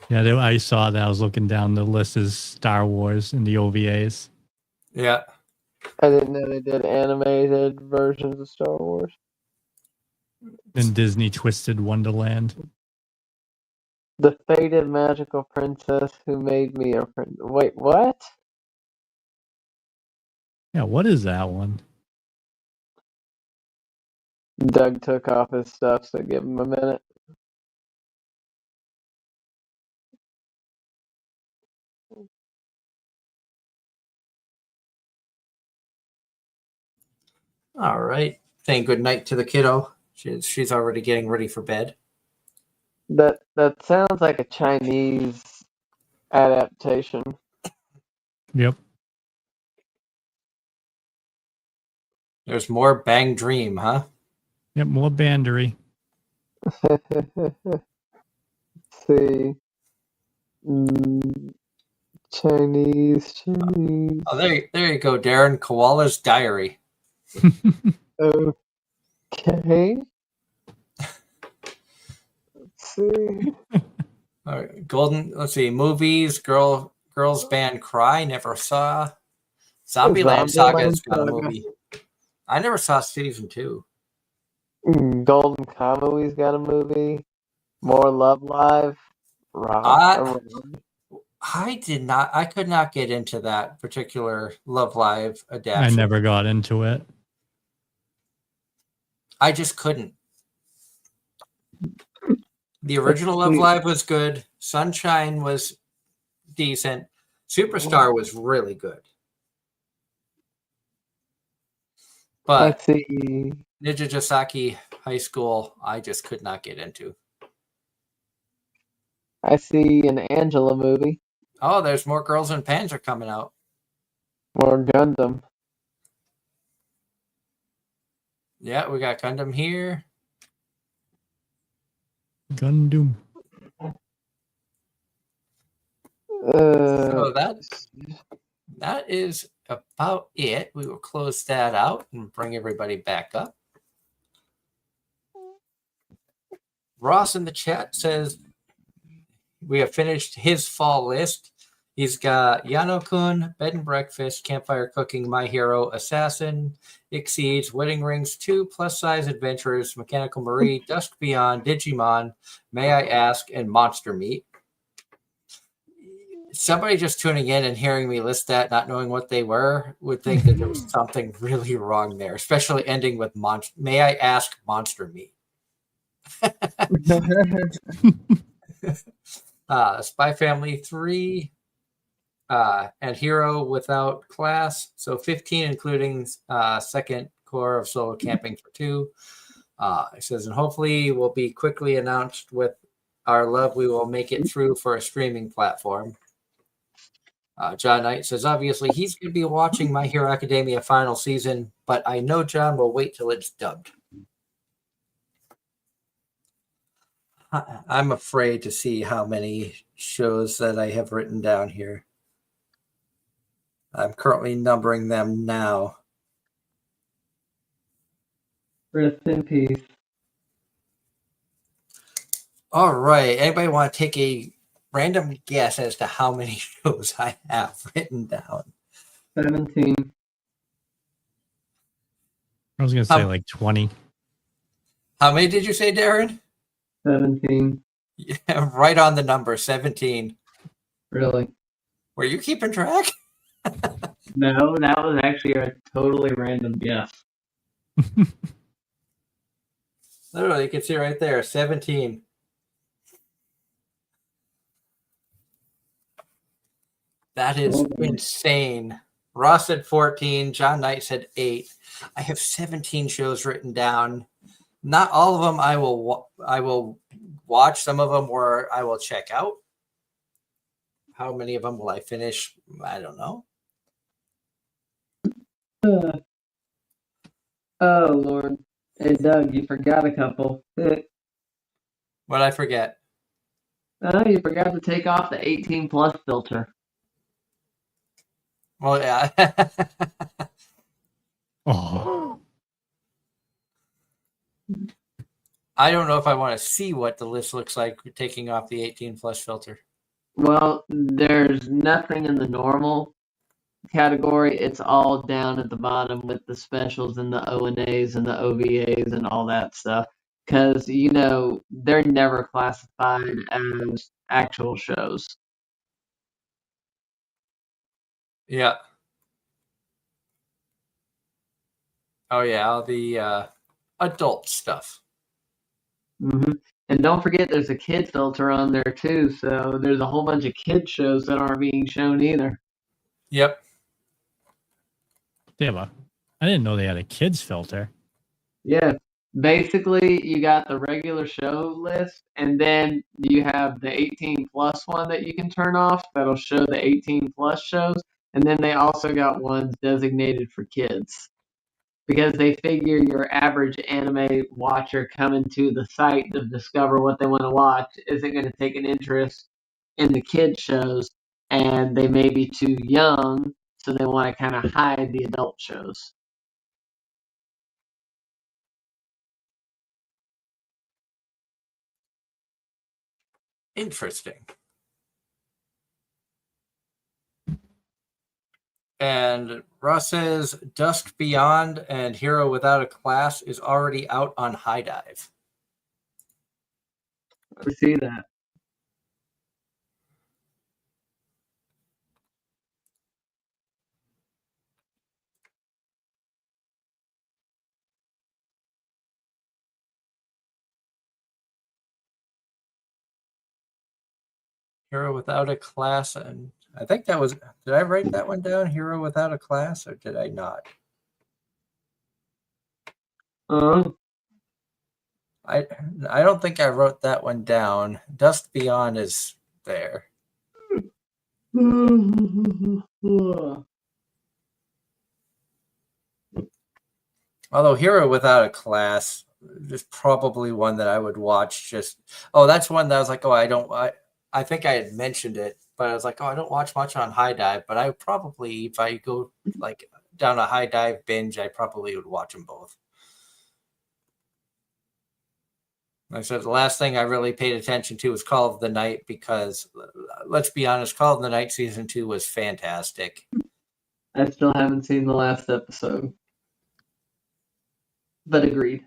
Yeah, I saw that. I was looking down the list as Star Wars in the OVAs. Yeah. I didn't know they did animated versions of Star Wars. And Disney Twisted Wonderland. The Fated Magical Princess Who Made Me a Prince. Wait, what? Yeah, what is that one? Doug took off his stuff, so give him a minute. All right. Saying good night to the kiddo. She's already getting ready for bed. That sounds like a Chinese adaptation. Yep. There's more Bang Dream, huh? Yep, more bandery. See. Chinese. Oh, there you go, Darren. Koala's Diary. Okay. Let's see. All right, Let's see. Movies. Girls Band Cry. Never saw. Zombieland Saga's got a movie. I never saw season 2. Golden Kamui's got a movie. More Love Live. I could not get into that particular Love Live I adaptation. never got into it. I just couldn't. The original Love Live was good. Sunshine was decent. Superstar was really good. But Let's see. Ninja Josaki High School, I just could not get into. I see an Angela movie. Oh, there's more Girls in Panzer coming out. More Gundam. Yeah, we got Gundam here. Gundam. So that is about it. We will close that out and bring everybody back up. Ross in the chat says we have finished his fall list. He's got Yano-kun, Bed and Breakfast, Campfire Cooking, My Hero, Assassin, Exceeds, Wedding Rings 2, Plus Size Adventures, Mechanical Marie, Dusk Beyond, Digimon, May I Ask, and Monster Meat. Somebody just tuning in and hearing me list that, not knowing what they were, would think that there was something really wrong there, especially ending with May I Ask, Monster Meat. Spy Family 3, and Hero Without Class. So 15, including second core of solo camping for 2. It says, and hopefully will be quickly announced with our love. We will make it through for a streaming platform. John Knight says, obviously he's going to be watching My Hero Academia final season, but I know John will wait till it's dubbed. I'm afraid to see how many shows that I have written down here. I'm currently numbering them now. Rest in peace. All right. Anybody want to take a random guess as to how many shows I have written down? 17. I was going to say like 20. How many did you say, Darren? 17. Yeah, right on the number, 17. Really? Were you keeping track? No, that was actually a totally random guess. Literally, you can see right there, 17. That is insane. Ross said 14. John Knight said 8. I have 17 shows written down. Not all of them I will watch. Some of them where I will check out. How many of them will I finish? I don't know. Oh, Lord. Hey, Doug, you forgot a couple. What did I forget? Oh, you forgot to take off the 18 plus filter. Well, yeah. Oh. I don't know if I want to see what the list looks like taking off the 18 plus filter. Well, there's nothing in the normal category. It's all down at the bottom with the specials and the O&As and the OVAs and all that stuff. Because, you know, they're never classified as actual shows. Yeah. Oh, yeah, all the adult stuff. Mm-hmm. And don't forget there's a kid filter on there too, so there's a whole bunch of kid shows that aren't being shown either. Yep. I didn't know they had a kids filter. Yeah. Basically, you got the regular show list, and then you have the 18 plus one that you can turn off that'll show the 18 plus shows, and then they also got ones designated for kids. because they figure your average anime watcher coming to the site to discover what they want to watch isn't going to take an interest in the kid shows, and they may be too young, so they want to kind of hide the adult shows. Interesting. And Ross says Dusk Beyond and Hero Without a Class is already out on High Dive. I see that. Hero Without a Class, and I think that was. Did I write that one down? Hero Without a Class, or did I not? I don't think I wrote that one down. Dusk Beyond is there. Although Hero Without a Class is probably one that I would watch. That's one that I was like, I think I had mentioned it, but I was like, I don't watch much on High Dive, but I probably, if I go like down a High Dive binge, I probably would watch them both. Like I said, the last thing I really paid attention to was Call of the Night because, let's be honest, Call of the Night Season 2 was fantastic. I still haven't seen the last episode, but agreed.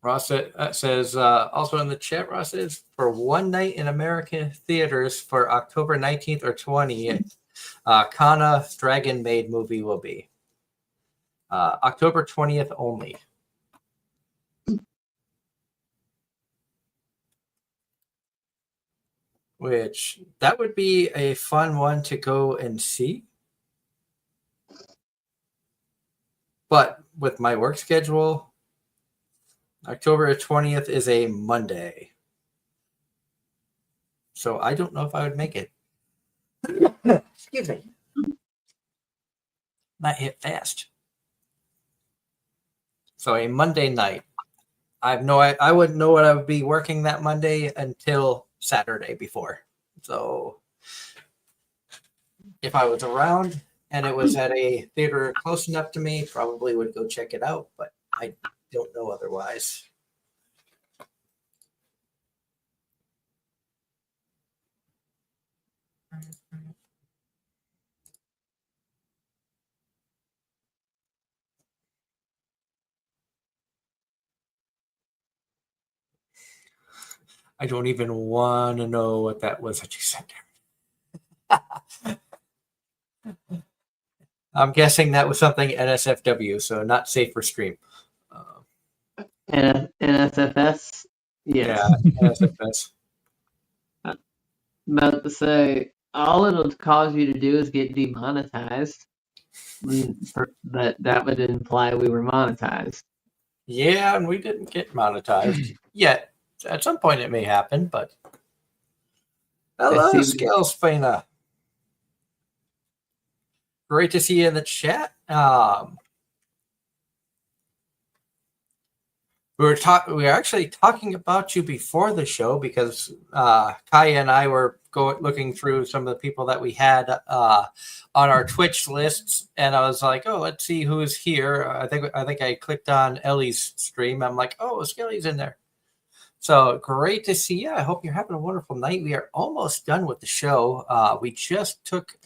Ross says, also in the chat, Ross says, for one night in American theaters for October 19th or 20th, Kana Dragon Maid movie will be. October 20th only. Which, that would be a fun one to go and see. But with my work schedule, October 20th is a Monday. So I don't know if I would make it. Excuse me. That hit fast. So a Monday night. I wouldn't know what I would be working that Monday until Saturday before. So if I was around and it was at a theater close enough to me, probably would go check it out, but I don't know otherwise. I don't even want to know what that was that you said there. I'm guessing that was something NSFW, so not safe for stream. NSFS? Yes. Yeah, NSFS. I'm about to say, all it'll cause you to do is get demonetized. But that would imply we were monetized. Yeah, and we didn't get monetized yet. At some point it may happen, but hello, Scales Fina. Great to see you in the chat. We were actually talking about you before the show because Kaya and I were looking through some of the people that we had on our Twitch lists, and I was like, "Oh, let's see who's here." I think I clicked on Ellie's stream. I'm like, "Oh, Skelly's in there." So great to see you. I hope you're having a wonderful night. We are almost done with the show. We just took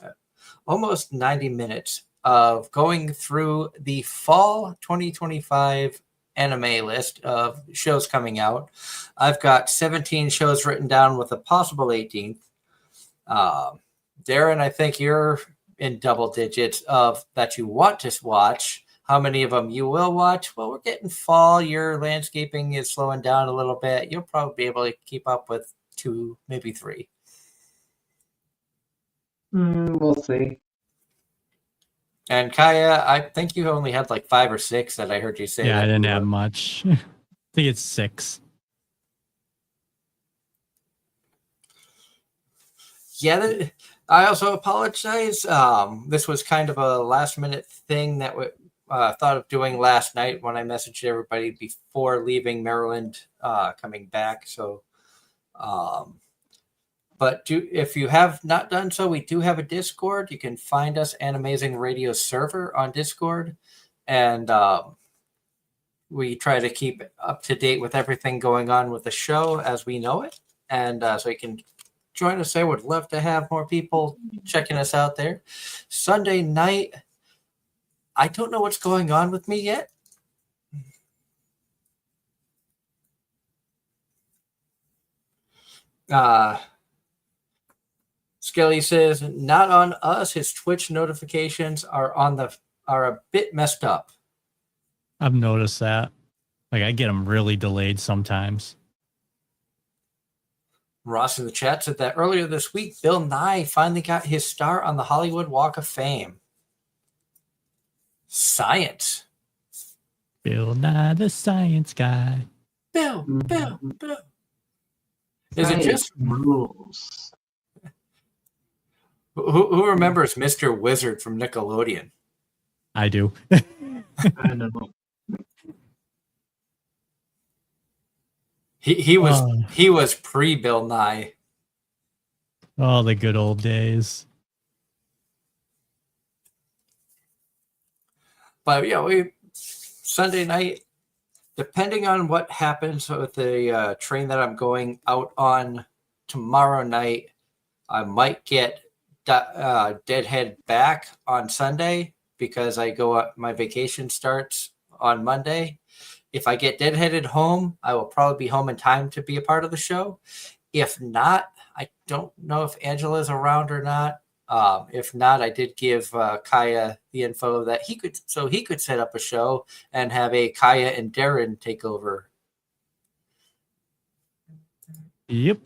almost 90 minutes of going through the fall 2025 anime list of shows coming out. I've got 17 shows written down with a possible 18th. Darren, I think you're in double digits of that you want to watch. How many of them you will watch? Well, we're getting fall. Your landscaping is slowing down a little bit. You'll probably be able to keep up with 2, maybe 3. We'll see. And Kaya, I think you only had like 5 or 6 that I heard you say. Yeah, I didn't have much. I think it's 6. Yeah, I also apologize. This was kind of a last minute thing that we thought of doing last night when I messaged everybody before leaving Maryland, coming back. So, um, but if you have not done so, we do have a Discord. You can find us Anime-Zing Radio server on Discord, and we try to keep up to date with everything going on with the show as we know it. And so you can join us there. Would love to have more people checking us out there. Sunday night, I don't know what's going on with me yet. Skelly says, not on us. His Twitch notifications are a bit messed up. I've noticed that. Like I get them really delayed sometimes. Ross in the chat said that earlier this week, Bill Nye finally got his star on the Hollywood Walk of Fame. Science. Bill Nye the Science Guy. Bill. Is it just rules? Who remembers Mr. Wizard from Nickelodeon? I do. I know. He was pre Bill Nye. Oh, the good old days. But Sunday night, depending on what happens with the train that I'm going out on tomorrow night, I might get Deadhead back on Sunday because my vacation starts on Monday. If I get Deadheaded home, I will probably be home in time to be a part of the show. If not, I don't know if Angela's around or not. If not, I did give Kaya the info that he could set up a show and have a Kaya and Darren take over. Yep.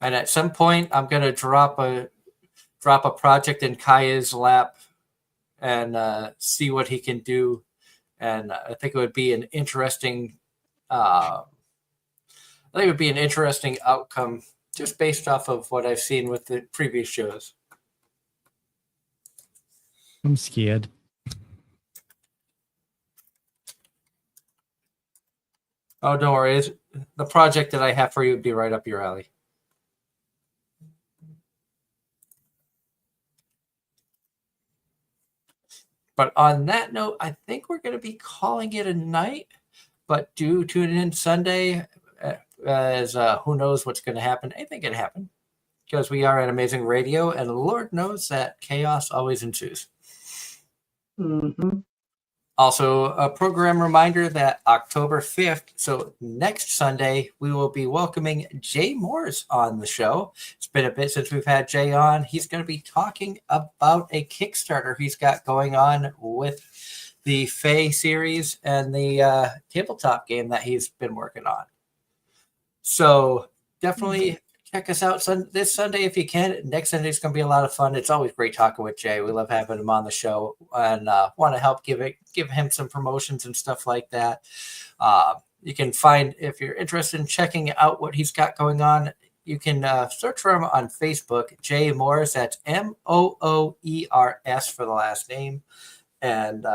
And at some point, I'm gonna drop a project in Kaya's lap and see what he can do. And I think it would be an interesting. I think it would be an interesting outcome just based off of what I've seen with the previous shows. I'm scared. Oh, don't worry. The project that I have for you would be right up your alley. But on that note, I think we're going to be calling it a night. But do tune in Sunday, as who knows what's going to happen. Anything can happen because we are Anime-Zing Radio, and Lord knows that chaos always ensues. Mm-hmm. Also, a program reminder that October 5th, so next Sunday, we will be welcoming Jay Moores on the show. It's been a bit since we've had Jay on. He's going to be talking about a Kickstarter he's got going on with the Fae series and the tabletop game that he's been working on. So definitely check us out this Sunday if you can. Next Sunday is going to be a lot of fun. It's always great talking with Jay. We love having him on the show and want to help give him some promotions and stuff like that. You can find, if you're interested in checking out what he's got going on, you can search for him on Facebook, Jay Moores. That's Moores for the last name. And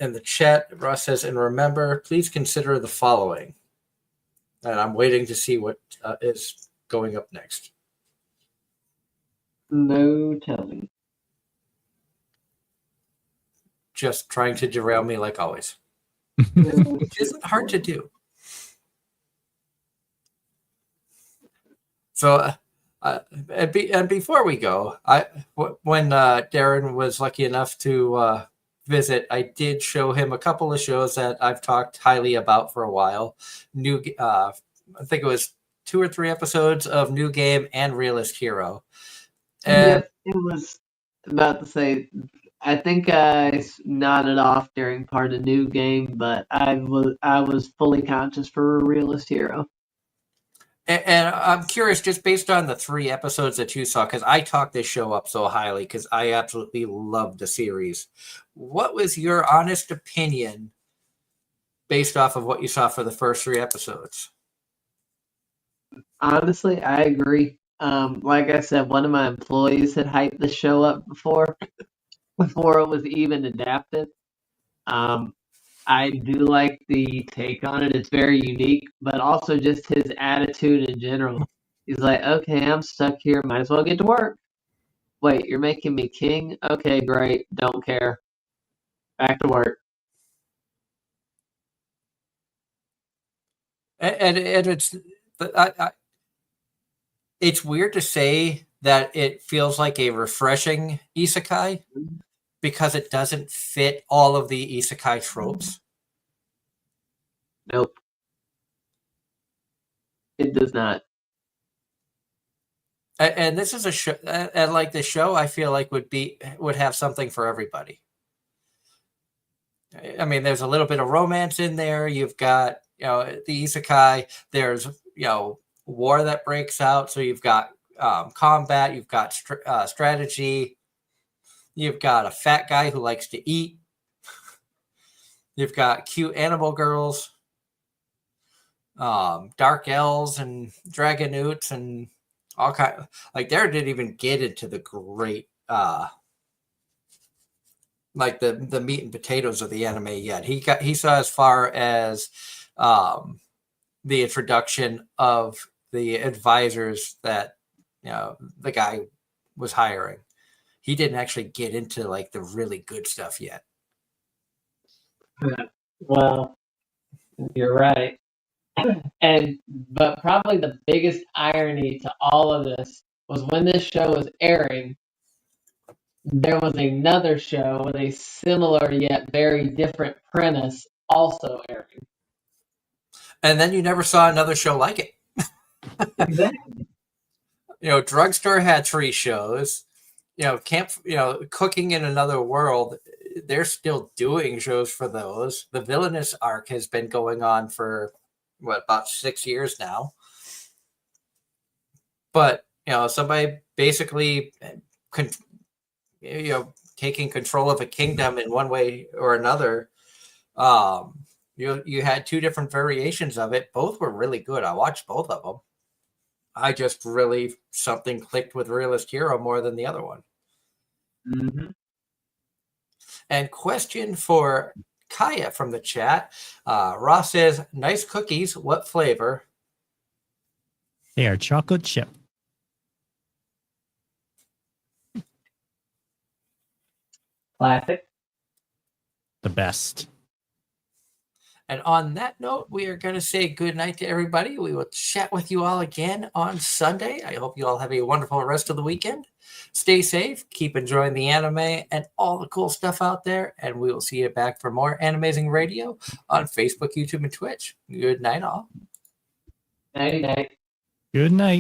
in the chat, Ross says, and remember, please consider the following. And I'm waiting to see what is going up next. No telling. Just trying to derail me like always. Which isn't hard to do. So, and before we go, when Darren was lucky enough to visit, I did show him a couple of shows that I've talked highly about for a while. I think it was 2 or 3 episodes of New Game and Realist Hero. And it was about to say, I think I nodded off during part of New Game, but I was fully conscious for Realist Hero. And I'm curious, just based on the 3 episodes that you saw, because I talked this show up so highly because I absolutely love the series. What was your honest opinion based off of what you saw for the first 3 episodes. Honestly, I agree. Like I said, one of my employees had hyped the show up before it was even adapted. I do like the take on it. It's very unique, but also just his attitude in general. He's like, okay, I'm stuck here. Might as well get to work. Wait, you're making me king? Okay, great. Don't care. Back to work. And it's it's weird to say that it feels like a refreshing isekai because it doesn't fit all of the isekai tropes. Nope. It does not. And this is a show, and like the show, I feel like would have something for everybody. I mean, there's a little bit of romance in there. You've got, the isekai. There's, war that breaks out. So you've got combat. You've got strategy. You've got a fat guy who likes to eat. You've got cute animal girls, dark elves, and dragonutes, and all kind. Like, there didn't even get into the great. Like the meat and potatoes of the anime yet. He saw as far as the introduction of the advisors that the guy was hiring. He didn't actually get into like the really good stuff yet. Well, you're right. But probably the biggest irony to all of this was when this show was airing, there was another show with a similar yet very different premise also airing. And then you never saw another show like it. Exactly. Drugstore had 3 shows. Cooking in Another World, they're still doing shows for those. The Villainous arc has been going on for about 6 years now. But somebody basically taking control of a kingdom in one way or another. You had 2 different variations of it. Both were really good. I watched both of them. I just really something clicked with Realist Hero more than the other one. Mm-hmm. And question for Kaya from the chat. Ross says, nice cookies. What flavor? They are chocolate chip. Classic. The best. And on that note, we are going to say good night to everybody. We will chat with you all again on Sunday. I hope you all have a wonderful rest of the weekend. Stay safe. Keep enjoying the anime and all the cool stuff out there. And we will see you back for more Anime-Zing Radio on Facebook, YouTube, and Twitch. Good night, all. Nighty night. Good night.